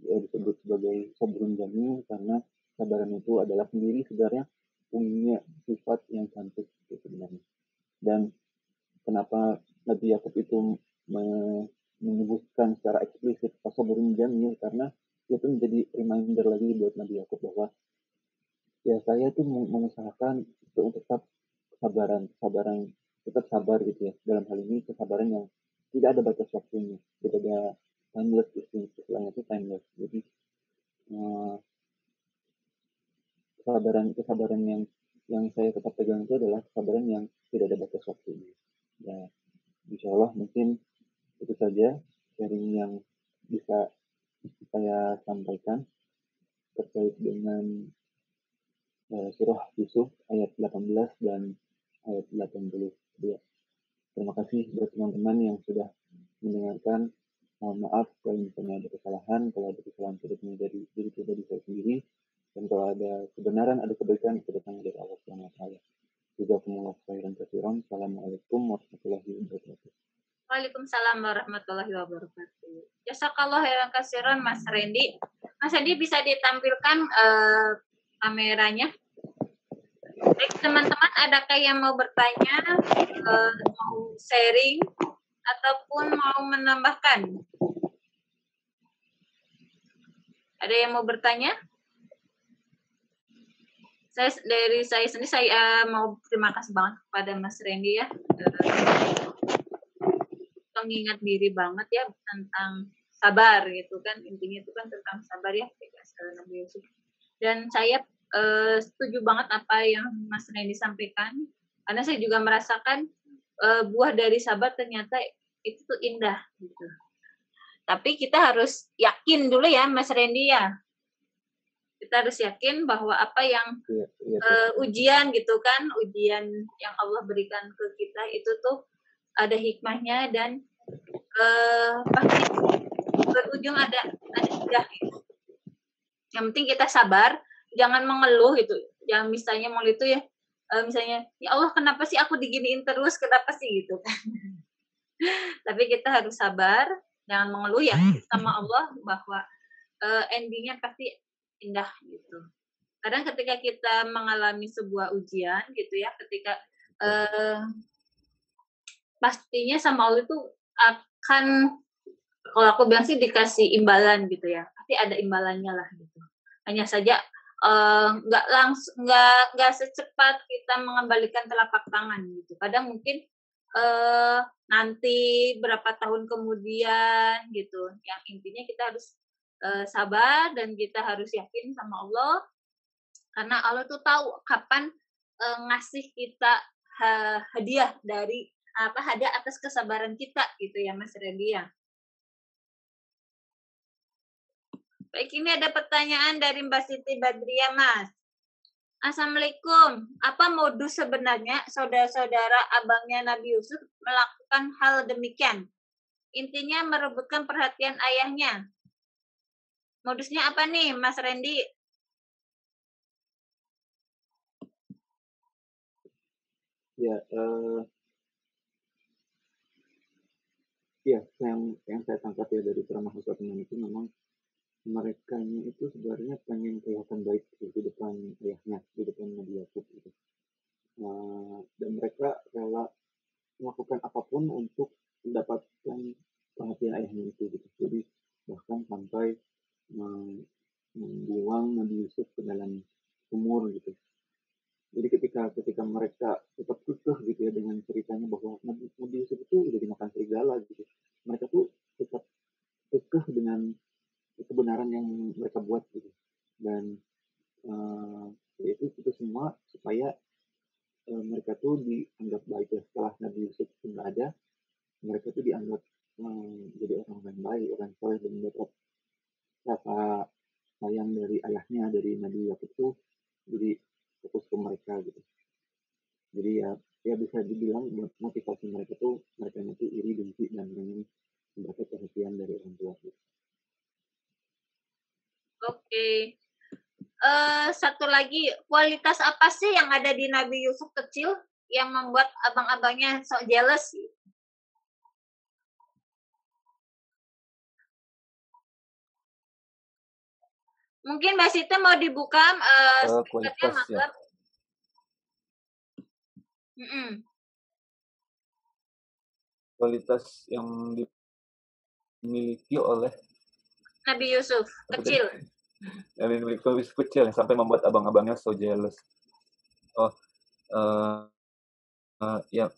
S1: disebut sebagai sabrun jamil karena kesabaran itu adalah sendiri sebenarnya punya sifat yang cantik gitu sebenarnya. Dan kenapa Nabi Yakub itu menyebutkan secara eksplisit sabrun jamil karena itu menjadi reminder lagi buat Nabi Yakub bahwa ya saya itu mengusahakan untuk tetap kesabaran tetap sabar gitu ya, dalam hal ini kesabaran yang tidak ada batas waktunya, tidak ada timeless, istilahnya itu timeless. Jadi kesabaran yang saya tetap pegang itu adalah kesabaran yang tidak ada batas waktunya ya. Insya Allah mungkin itu saja sharing yang bisa saya sampaikan terkait dengan surah Yusuf ayat 18 dan ayat 82. Terima kasih buat teman-teman yang sudah mendengarkan. Mohon maaf kalau misalnya ada kesalahan, kalau ada kesalahan sudah dari diri pribadi saya sendiri, dan kalau ada kebenaran, ada kebaikan itu datangnya dari Allah Subhanahu wa taala. Jazakumullah khairan katsiran. Assalamualaikum warahmatullahi wabarakatuh.
S2: Waalaikumsalam warahmatullahi wabarakatuh. Jazakallah khairan katsiran Mas Randy. Mas Randy bisa ditampilkan kameranya. Baik teman-teman, adakah yang mau bertanya, mau sharing, ataupun mau menambahkan? Ada yang mau bertanya? Dari saya sendiri, saya mau terima kasih banget kepada Mas Randy ya. Mengingat diri banget ya tentang sabar gitu kan. Intinya itu kan tentang sabar ya. Nabi Yusuf. Dan saya setuju banget apa yang Mas Randy sampaikan. Karena saya juga merasakan buah dari sabar ternyata itu tuh indah gitu. Tapi kita harus yakin dulu ya Mas Randy ya. Kita harus yakin bahwa apa yang ujian gitu kan, ujian yang Allah berikan ke kita itu tuh ada hikmahnya dan pasti berujung ada indah gitu. Yang penting kita sabar, jangan mengeluh gitu. Jangan misalnya mau itu ya, misalnya ya Allah kenapa sih aku diginiin terus, kenapa sih gitu kan. Tapi kita harus sabar, jangan mengeluh ya sama Allah bahwa endingnya pasti indah gitu. Kadang ketika kita mengalami sebuah ujian gitu ya, ketika pastinya sama Allah itu akan, kalau aku bilang sih dikasih imbalan gitu ya, pasti ada imbalannya lah gitu. Hanya saja nggak secepat kita mengembalikan telapak tangan gitu. Kadang mungkin nanti berapa tahun kemudian gitu. Yang intinya kita harus sabar dan kita harus yakin sama Allah, karena Allah tuh tahu kapan ngasih kita hadiah dari hadiah atas kesabaran kita gitu ya Mas Randy ya. Baik, ini ada pertanyaan dari Mbak Siti Badriah Mas. Assalamualaikum. Apa modus sebenarnya saudara-saudara abangnya Nabi Yusuf melakukan hal demikian? Intinya merebutkan perhatian ayahnya. Modusnya apa nih Mas Randy?
S1: Ya, yang saya tangkap ya dari ceramah Ustaz teman itu memang mereka itu sebenarnya pengen kelihatan baik di depan ayahnya, di depan Nabi Yakub gitu. Dan mereka rela melakukan apapun untuk mendapatkan perhatian ayahnya itu gitu. Jadi bahkan sampai membuang Nabi Yusuf ke dalam sumur gitu. Jadi ketika mereka tetap kekeh gitu ya dengan ceritanya bahwa Nabi Yusuf itu udah dimakan serigala gitu, mereka tuh tetap kekeh dengan kebenaran yang mereka buat gitu. Dan itu semua supaya mereka tuh dianggap baik ya. Setelah Nabi Yusuf sudah ada, mereka tuh dianggap jadi orang baik, orang soleh, dan mendapat rasa sayang dari ayahnya, dari Nabi Yakub tuh jadi fokus ke mereka gitu. Jadi ya bisa dibilang motivasi mereka tuh iri, dengki, dan ingin mendapat perhatian dari orang tua gitu.
S2: Oke. Satu lagi, kualitas apa sih yang ada di Nabi Yusuf kecil yang membuat abang-abangnya so jealous? Mungkin Mbak Siti mau dibuka
S1: kualitas ya. Kualitas yang dimiliki oleh
S2: Nabi Yusuf kecil.
S1: Yang dimiliki Yusuf kecil yang sampai membuat abang-abangnya so jealous. Ya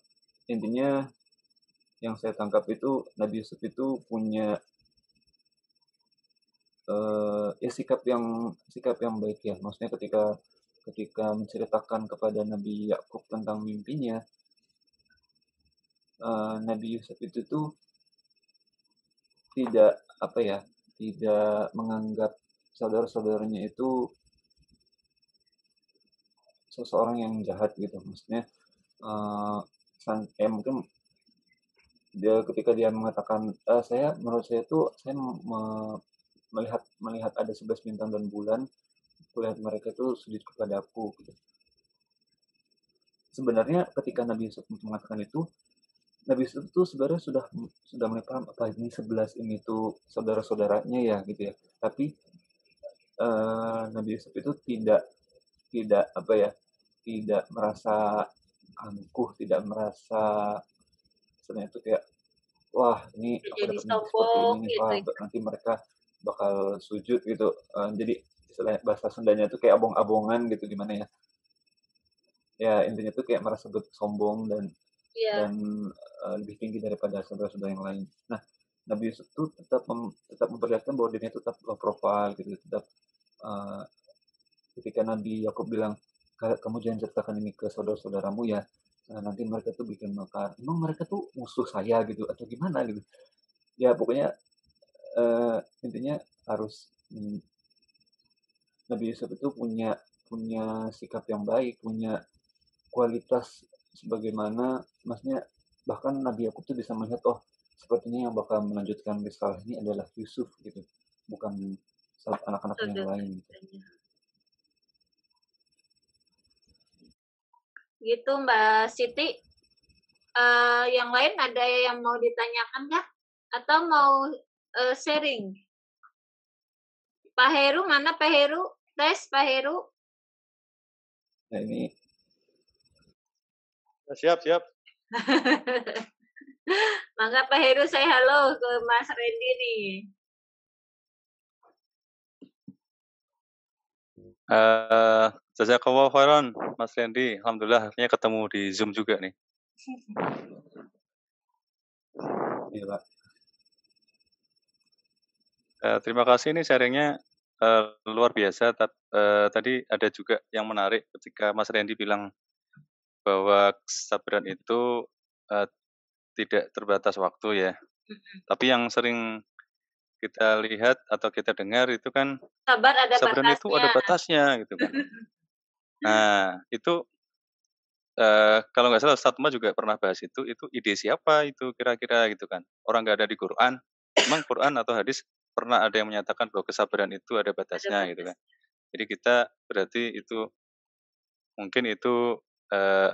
S1: intinya yang saya tangkap itu Nabi Yusuf itu punya ya sikap yang baik ya. Maksudnya ketika menceritakan kepada Nabi Yakub tentang mimpinya, Nabi Yusuf itu tuh tidak tidak menganggap saudara-saudaranya itu seseorang yang jahat gitu. Maksudnya mungkin dia ketika dia mengatakan menurut saya tuh saya melihat ada 11 bintang dan bulan, melihat mereka tuh sujud kepadaku gitu. Sebenarnya ketika Nabi Yusuf mengatakan itu, Nabi Yusuf itu sebenarnya sudah mulai paham apa ini 11 ini tuh saudara-saudaranya ya gitu ya. Tapi Nabi Yusuf itu tidak tidak merasa angkuh, tidak merasa sebenarnya itu kayak wah ini aku
S2: Jadi
S1: dapat mimpi seperti ini
S2: sombong
S1: nih,
S2: gitu
S1: wah
S2: ya.
S1: nanti mereka bakal sujud gitu. Jadi istilahnya bahasa Sundanya tuh kayak abong-abongan gitu gimana ya. Ya intinya tuh kayak merasa sombong
S2: Iya,
S1: dan lebih tinggi daripada saudara-saudara yang lain. Nah, Nabi Yusuf tuh tetap memperlihatkan bahwa dirinya tetap low profile gitu, tetap uh, ketika Nabi Yakub bilang kamu jangan ceritakan ini ke saudara-saudaramu ya, nanti mereka tuh bikin makar. Emang mereka tuh musuh saya gitu atau gimana gitu? Ya pokoknya intinya harus Nabi Yusuf itu punya punya sikap yang baik, punya kualitas sebagaimana maksudnya bahkan Nabi Yakub tuh bisa melihat oh sepertinya yang bakal melanjutkan risalah ini adalah Yusuf gitu, bukan anak-anaknya yang lain gitu.
S2: saudara-saudaranya. Gitu Mbak Siti. Yang lain ada yang mau ditanyakan kah? Atau mau sharing? Pak Heru, mana Pak Heru? Tes Pak Heru.
S1: Nah ini
S3: Siap.
S2: Maka Pak Heru saya halo ke Mas Randy nih.
S3: Jazakallah khairan Mas Randy. Alhamdulillah akhirnya ketemu di Zoom juga nih.
S1: ya Pak.
S3: Terima kasih nih sharingnya luar biasa. Tadi ada juga yang menarik ketika Mas Randy bilang bahwa kesabaran itu tidak terbatas waktu ya. Tapi yang sering kita lihat atau kita dengar itu kan
S2: Sabar ada
S3: kesabaran itu ada batasnya gitu kan. Nah itu kalau nggak salah Ustadz juga pernah bahas itu ide siapa itu kira-kira gitu kan. Orang nggak ada di Quran, emang Quran atau hadis pernah ada yang menyatakan bahwa kesabaran itu ada batasnya gitu kan. Jadi kita berarti itu mungkin itu eh,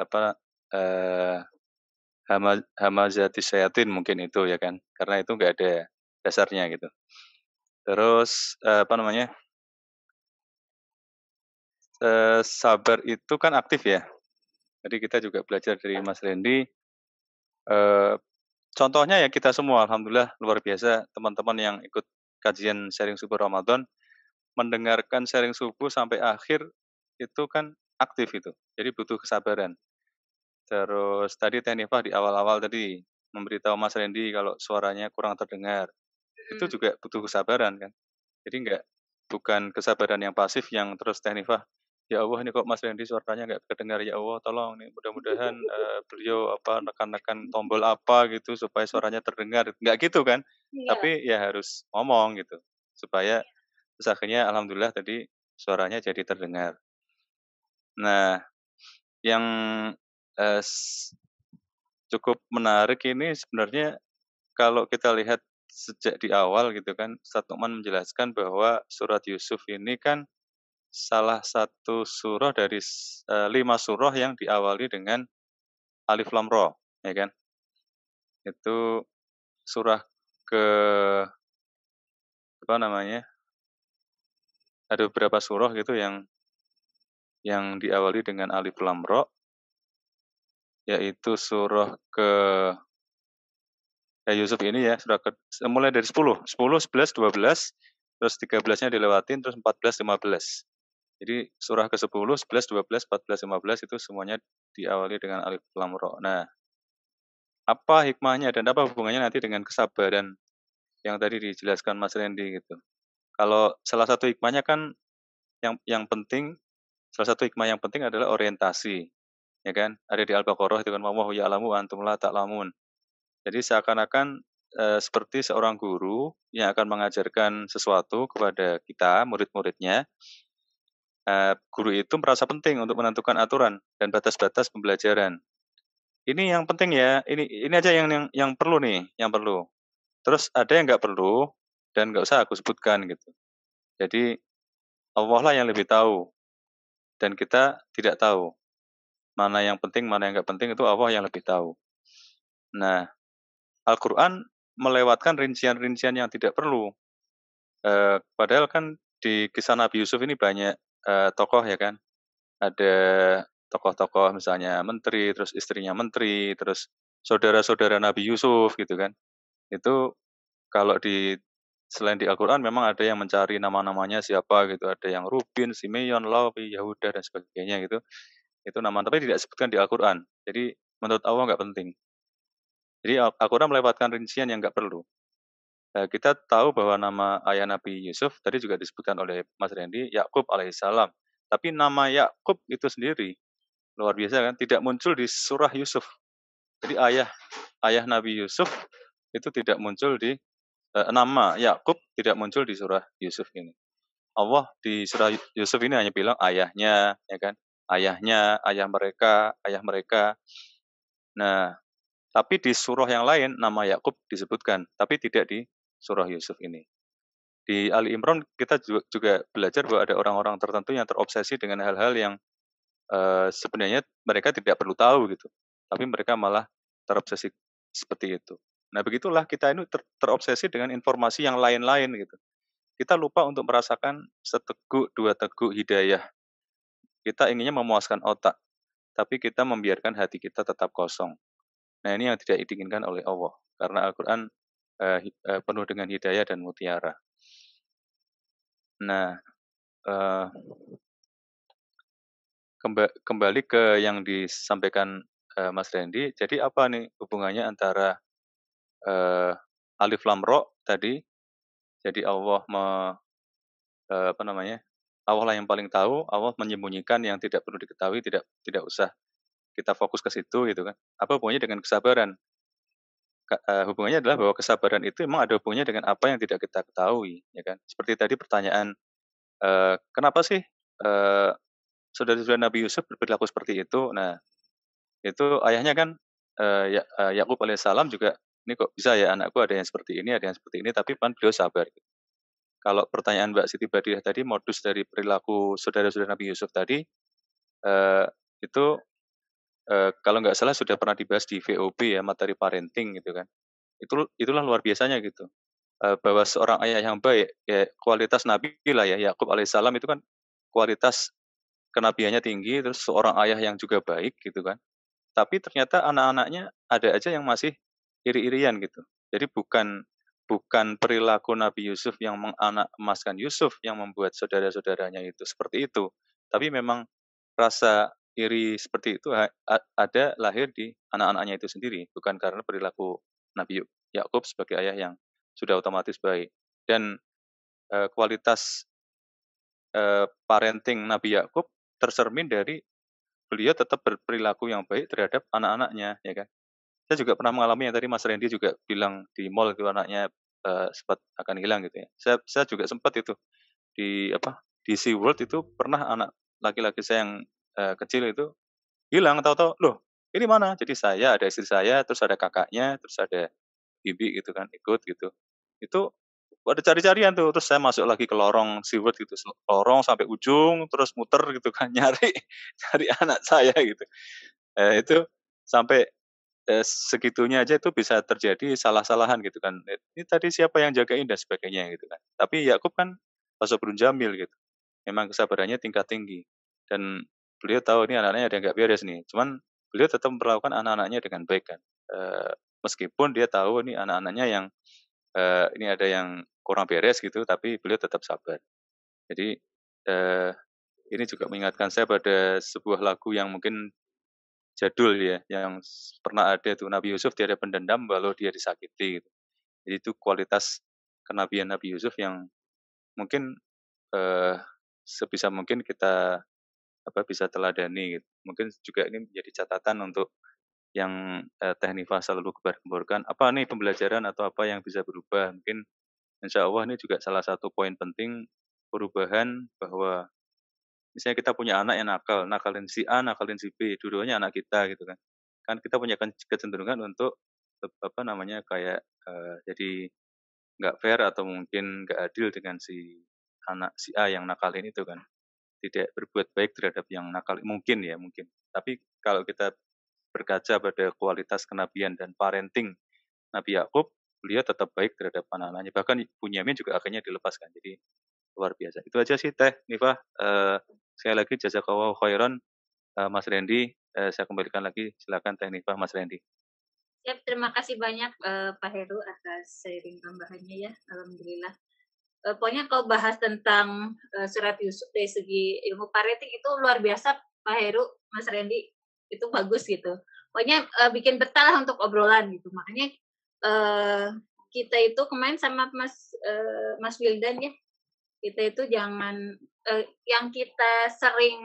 S3: hamazati syayatin mungkin itu ya kan. Karena itu nggak ada dasarnya gitu. Terus sabar itu kan aktif ya. Jadi kita juga belajar dari Mas Randy. Contohnya ya kita semua, alhamdulillah luar biasa teman-teman yang ikut kajian sharing subuh Ramadan, mendengarkan sharing subuh sampai akhir itu kan aktif itu. Jadi butuh kesabaran. Terus tadi Teh Nifah di awal-awal tadi memberitahu Mas Randy kalau suaranya kurang terdengar. Itu juga butuh kesabaran kan. Jadi bukan kesabaran yang pasif yang terus Teh Nifah, ya Allah ini kok Mas Randy suaranya nggak kedengar, ya Allah tolong nih mudah-mudahan beliau nekan-nekan tombol apa gitu supaya suaranya terdengar, nggak gitu kan. Tapi ya harus ngomong gitu supaya terus akhirnya alhamdulillah tadi suaranya jadi terdengar. Nah yang cukup menarik ini sebenarnya kalau kita lihat sejak di awal gitu kan, Ustaz Nu'man menjelaskan bahwa surat Yusuf ini kan salah satu surah dari 5 surah yang diawali dengan Alif Lam Ra, ya kan? Itu surah ke apa namanya? Ada beberapa surah gitu yang diawali dengan Alif Lam Ra, yaitu surah ke Yusuf ini ya, mulai dari 10, 11, 12, terus 13-nya dilewatin, terus 14, 15. Jadi surah ke-10, 11, 12, 14, 15 itu semuanya diawali dengan Alif Lam Ra. Nah, apa hikmahnya dan apa hubungannya nanti dengan kesabaran yang tadi dijelaskan Mas Randy gitu. Kalau salah satu hikmahnya kan yang penting, salah satu hikmah yang penting adalah orientasi, ya kan? Ada di Al-Baqarah itu kan wallahu ya'lamu antum la ta'lamun. Jadi seakan-akan seperti seorang guru yang akan mengajarkan sesuatu kepada kita, murid-muridnya. Guru itu merasa penting untuk menentukan aturan dan batas-batas pembelajaran. Ini yang penting ya, ini aja yang perlu nih, yang perlu. Terus ada yang nggak perlu dan nggak usah aku sebutkan gitu. Jadi Allah lah yang lebih tahu dan kita tidak tahu. Mana yang penting, mana yang nggak penting itu Allah yang lebih tahu. Nah, Al-Quran melewatkan rincian-rincian yang tidak perlu. Padahal kan di kisah Nabi Yusuf ini banyak tokoh ya kan. Ada tokoh-tokoh misalnya menteri, terus istrinya menteri, terus saudara-saudara Nabi Yusuf gitu kan. Itu kalau selain di Al-Quran memang ada yang mencari nama-namanya siapa gitu. Ada yang Rubin, Simeon, Lawi, Yahuda dan sebagainya gitu. Itu nama tapi tidak disebutkan di Al-Quran. Jadi menurut Allah nggak penting. Jadi Al-Quran melewatkan rincian yang nggak perlu. Kita tahu bahwa nama ayah Nabi Yusuf tadi juga disebutkan oleh Mas Randy, Yakub alaihissalam. Tapi nama Yakub itu sendiri luar biasa kan, tidak muncul di surah Yusuf. Jadi ayah Nabi Yusuf itu tidak muncul di nama Yakub tidak muncul di surah Yusuf ini. Allah di surah Yusuf ini hanya bilang ayahnya, ya kan? Ayahnya, ayah mereka. Nah, tapi di surah yang lain nama Yakub disebutkan, tapi tidak di surah Yusuf ini. Di Ali Imran kita juga belajar bahwa ada orang-orang tertentu yang terobsesi dengan hal-hal yang sebenarnya mereka tidak perlu tahu gitu, tapi mereka malah terobsesi seperti itu. Nah begitulah kita ini terobsesi dengan informasi yang lain-lain gitu. Kita lupa untuk merasakan seteguk dua teguk hidayah. Kita inginnya memuaskan otak, tapi kita membiarkan hati kita tetap kosong. Nah ini yang tidak diinginkan oleh Allah, karena Al-Quran penuh dengan hidayah dan mutiara. Nah, kembali ke yang disampaikan Mas Randy, jadi apa nih hubungannya antara alif lam ro tadi, jadi Allah apa namanya, Allah lah yang paling tahu, Allah menyembunyikan yang tidak perlu diketahui, tidak usah kita fokus ke situ gitu kan. Apa hubungannya dengan kesabaran? Hubungannya adalah bahwa kesabaran itu memang ada hubungannya dengan apa yang tidak kita ketahui, ya kan. Seperti tadi pertanyaan, kenapa sih saudara-saudara Nabi Yusuf berperilaku seperti itu? Nah, itu ayahnya kan Yakub alaihissalam juga, ini kok bisa ya anakku ada yang seperti ini, ada yang seperti ini, tapi kan beliau sabar. Kalau pertanyaan Mbak Siti Badriah tadi, modus dari perilaku saudara-saudara Nabi Yusuf tadi, itu kalau nggak salah sudah pernah dibahas di VOB ya, materi parenting gitu kan. Itulah luar biasanya gitu. Bahwa seorang ayah yang baik, ya kualitas Nabi lah ya, Yakub alaihissalam itu kan kualitas kenabiannya tinggi, terus seorang ayah yang juga baik gitu kan. Tapi ternyata anak-anaknya ada aja yang masih iri-irian gitu. Jadi bukan perilaku Nabi Yusuf yang menganak emaskan Yusuf yang membuat saudara-saudaranya itu seperti itu. Tapi memang rasa iri seperti itu ada lahir di anak-anaknya itu sendiri, bukan karena perilaku Nabi Yakub sebagai ayah yang sudah otomatis baik. Dan kualitas parenting Nabi Yakub tercermin dari beliau tetap berperilaku yang baik terhadap anak-anaknya, ya kan. Saya juga pernah mengalami yang tadi Mas Randy juga bilang di mall itu anaknya sempat akan hilang gitu ya. Saya juga sempat itu di di SeaWorld itu pernah anak laki-laki saya yang kecil itu hilang, tahu-tahu, "Loh, ini mana?" Jadi saya, ada istri saya, terus ada kakaknya, terus ada bibi gitu kan ikut gitu. Itu pada cari-carian tuh, terus saya masuk lagi ke lorong SeaWorld gitu, lorong sampai ujung, terus muter gitu kan nyari nyari anak saya gitu. Itu sampai segitunya aja itu bisa terjadi salah-salahan gitu kan. Ini tadi siapa yang jagain dan sebagainya gitu kan. Tapi Yakub kan sabrun jamil gitu. Memang kesabarannya tingkat tinggi. Dan beliau tahu ini anak-anaknya ada yang nggak beres nih. Cuman beliau tetap memperlakukan anak-anaknya dengan baik kan. Meskipun dia tahu nih anak-anaknya yang ini ada yang kurang beres gitu, tapi beliau tetap sabar. Jadi ini juga mengingatkan saya pada sebuah lagu yang mungkin jadul ya, yang pernah ada tuh Nabi Yusuf tiada pendendam walau dia disakiti gitu. Jadi itu kualitas kenabian Nabi Yusuf yang mungkin sebisa mungkin kita bisa teladani gitu. Mungkin juga ini menjadi catatan untuk yang Teh Nifah selalu gembar-gemborkan, apa nih pembelajaran atau apa yang bisa berubah? Mungkin insya Allah ini juga salah satu poin penting perubahan bahwa misalnya kita punya anak yang nakal, nakalin si A, nakalin si B, dua-duanya anak kita gitu kan. Kan kita punya kecenderungan untuk apa namanya kayak jadi nggak fair atau mungkin nggak adil dengan si anak si A yang nakalin itu kan. Tidak berbuat baik terhadap yang nakal mungkin ya mungkin. Tapi kalau kita berkaca pada kualitas kenabian dan parenting Nabi Yakub, beliau tetap baik terhadap anak-anaknya. Bahkan Bunyamin juga akhirnya dilepaskan. Jadi luar biasa. Itu aja sih Teh Nifah. Sekali lagi jazakallahu khairan Mas Randy. Saya kembalikan lagi. Silakan Teh Nifah, Mas Randy.
S2: Siap, terima kasih banyak Pak Heru atas sharing tambahannya ya. Alhamdulillah. Pokoknya kalau bahas tentang surat Yusuf dari segi ilmu parenting itu luar biasa Pak Heru, Mas Randy, itu bagus gitu. Pokoknya bikin betah lah untuk obrolan gitu. Makanya kita itu kemarin sama Mas Wildan ya, kita itu jangan yang kita sering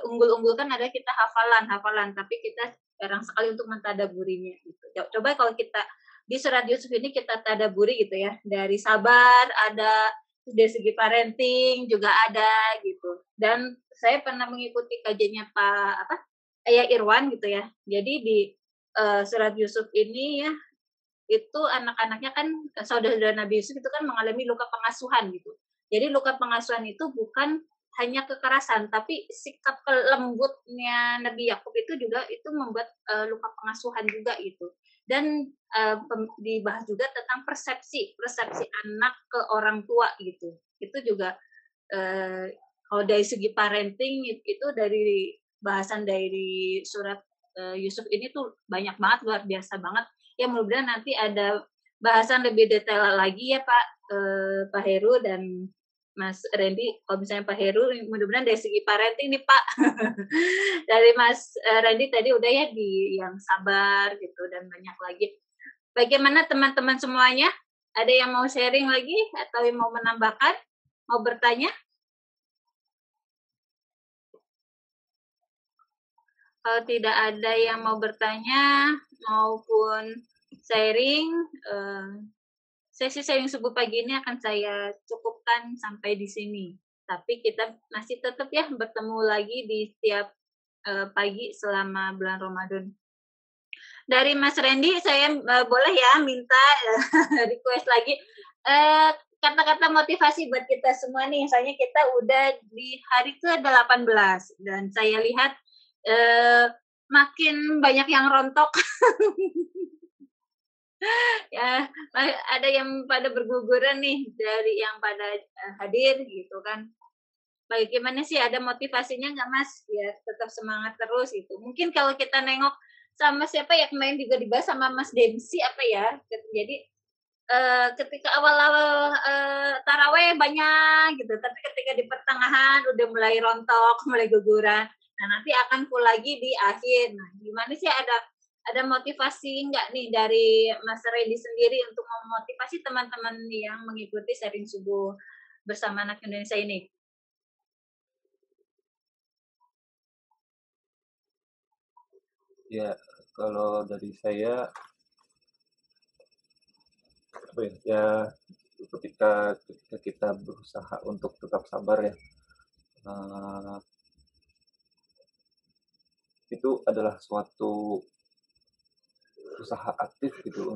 S2: unggul-unggulkan adalah kita hafalan, tapi kita jarang sekali untuk mentadaburinya gitu. Coba kalau kita di surat Yusuf ini kita tadaburi gitu ya, dari sabar ada, dari segi parenting juga ada gitu. Dan saya pernah mengikuti kajiannya Ayah Irwan gitu ya. Jadi di surat Yusuf ini ya, itu anak-anaknya kan saudara Nabi Yusuf itu kan mengalami luka pengasuhan gitu. Jadi luka pengasuhan itu bukan hanya kekerasan, tapi sikap lembutnya Nabi Yakub itu juga itu membuat luka pengasuhan juga gitu. Dan dibahas juga tentang persepsi anak ke orang tua gitu. Itu juga kalau dari segi parenting itu dari bahasan dari surat Yusuf ini tuh banyak banget, luar biasa banget. Ya mudah-mudahan nanti ada bahasan lebih detail lagi ya Pak Heru dan Mas Randy. Kalau misalnya Pak Heru, mudah-mudahan dari segi parenting nih Pak. Dari Mas Randy tadi udah ya di yang sabar gitu dan banyak lagi. Bagaimana teman-teman semuanya? Ada yang mau sharing lagi atau yang mau menambahkan? Mau bertanya? Kalau tidak ada yang mau bertanya maupun sharing, sesi sharing subuh pagi ini akan saya cukupkan sampai di sini. Tapi kita masih tetap ya bertemu lagi di setiap pagi selama bulan Ramadan. Dari Mas Randy, saya boleh ya minta request lagi kata-kata motivasi buat kita semua nih. Misalnya kita udah di hari ke-18 dan saya lihat makin banyak yang rontok. Ya, ada yang pada berguguran nih dari yang pada hadir gitu kan. Bagaimana sih, ada motivasinya nggak Mas biar tetap semangat terus gitu. Mungkin kalau kita nengok sama siapa ya kemarin juga dibahas sama Mas Dempsey apa ya. Jadi ketika awal-awal taraweh banyak gitu, tapi ketika di pertengahan udah mulai rontok, mulai guguran. Nah, nanti akan full lagi di akhir. Nah, gimana sih, ada motivasi nggak nih dari Mas Randy sendiri untuk memotivasi teman-teman yang mengikuti sharing subuh bersama anak Indonesia ini?
S1: Ya, kalau dari saya, ya ketika kita berusaha untuk tetap sabar ya, itu adalah suatu usaha aktif gitu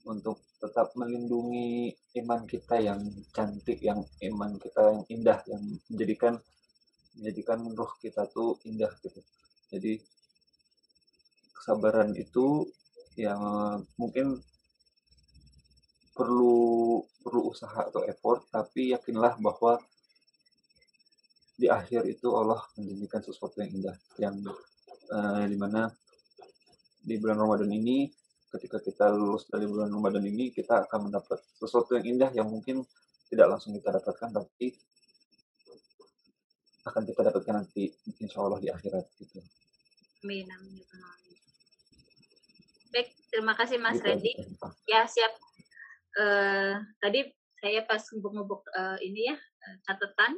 S1: untuk tetap melindungi iman kita yang cantik, yang iman kita yang indah, yang menjadikan roh kita tuh indah gitu. Jadi kesabaran itu yang mungkin perlu usaha atau effort, tapi yakinlah bahwa di akhir itu Allah menjanjikan sesuatu yang indah, yang dimana di bulan Ramadan ini, ketika kita lulus dari bulan Ramadan ini, kita akan mendapat sesuatu yang indah yang mungkin tidak langsung kita dapatkan, tapi akan kita dapatkan nanti insya Allah di akhirat gitu.
S2: Amin, amin. Baik, terima kasih Mas Randy. Ya, siap. Tadi saya pas ngubuk-ngubuk ini ya, catatan,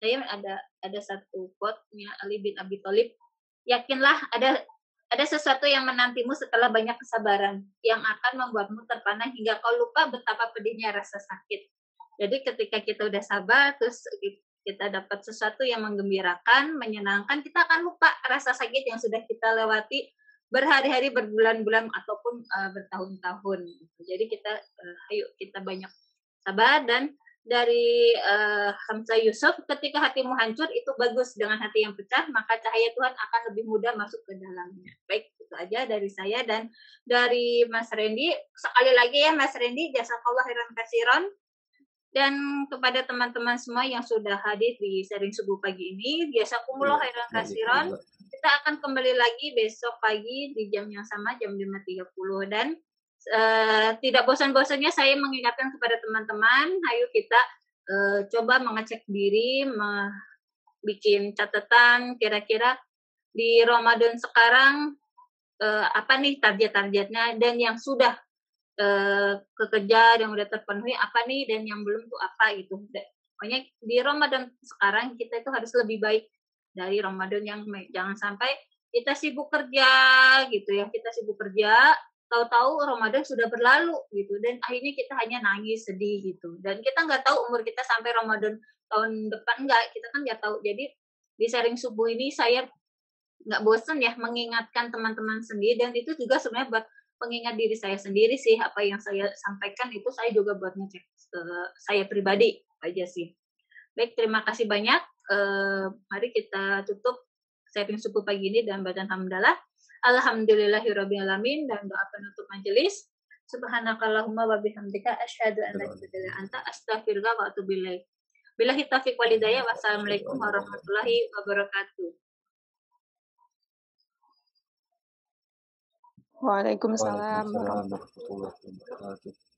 S2: saya ada satu quote-nya Ali bin Abi Thalib, yakinlah ada sesuatu yang menantimu setelah banyak kesabaran, yang akan membuatmu terpana hingga kau lupa betapa pedihnya rasa sakit. Jadi ketika kita udah sabar, terus kita dapat sesuatu yang menggembirakan, menyenangkan, kita akan lupa rasa sakit yang sudah kita lewati berhari-hari, berbulan-bulan, ataupun bertahun-tahun. Jadi kita, ayo kita banyak sabar. Dan dari Hamzah Yusuf, ketika hatimu hancur itu bagus, dengan hati yang pecah maka cahaya Tuhan akan lebih mudah masuk ke dalamnya. Baik, itu aja dari saya. Dan dari Mas Randy, sekali lagi ya Mas Randy, jazakallah khairan katsiran. Dan kepada teman-teman semua yang sudah hadir di sharing subuh pagi ini, jazakumullah khairan katsiran. Kita akan kembali lagi besok pagi di jam yang sama, jam 5.30. Dan tidak bosan-bosannya saya mengingatkan kepada teman-teman, ayo kita coba mengecek diri, bikin catatan kira-kira di Ramadan sekarang apa nih target-targetnya, dan yang sudah kekejar, yang udah terpenuhi apa nih, dan yang belum tuh apa gitu. Pokoknya di Ramadan sekarang kita itu harus lebih baik dari Ramadan yang jangan sampai kita sibuk kerja gitu ya, kita sibuk kerja, tahu-tahu Ramadan sudah berlalu gitu, dan akhirnya kita hanya nangis sedih gitu, dan kita nggak tahu umur kita sampai Ramadan tahun depan enggak, kita kan nggak tahu. Jadi di sharing subuh ini saya nggak bosan ya mengingatkan teman-teman sendiri, dan itu juga sebenarnya buat pengingat diri saya sendiri sih, apa yang saya sampaikan itu saya juga buat ngecek ke saya pribadi aja sih. Baik, terima kasih banyak. Mari kita tutup sharing subuh pagi ini dan badan hamdalah. Alhamdulillahirrabbilalamin, dan doa penutup majelis. Subhanakallahumma wa bihamdika asyhadu an la ilaha illa anta astaghfiruka wa atubu ilaik. Billahi taufiq wal hidayah. Wassalamualaikum warahmatullahi wabarakatuh.
S4: Waalaikumsalam
S1: Waalaikumsalam warahmatullahi wabarakatuh.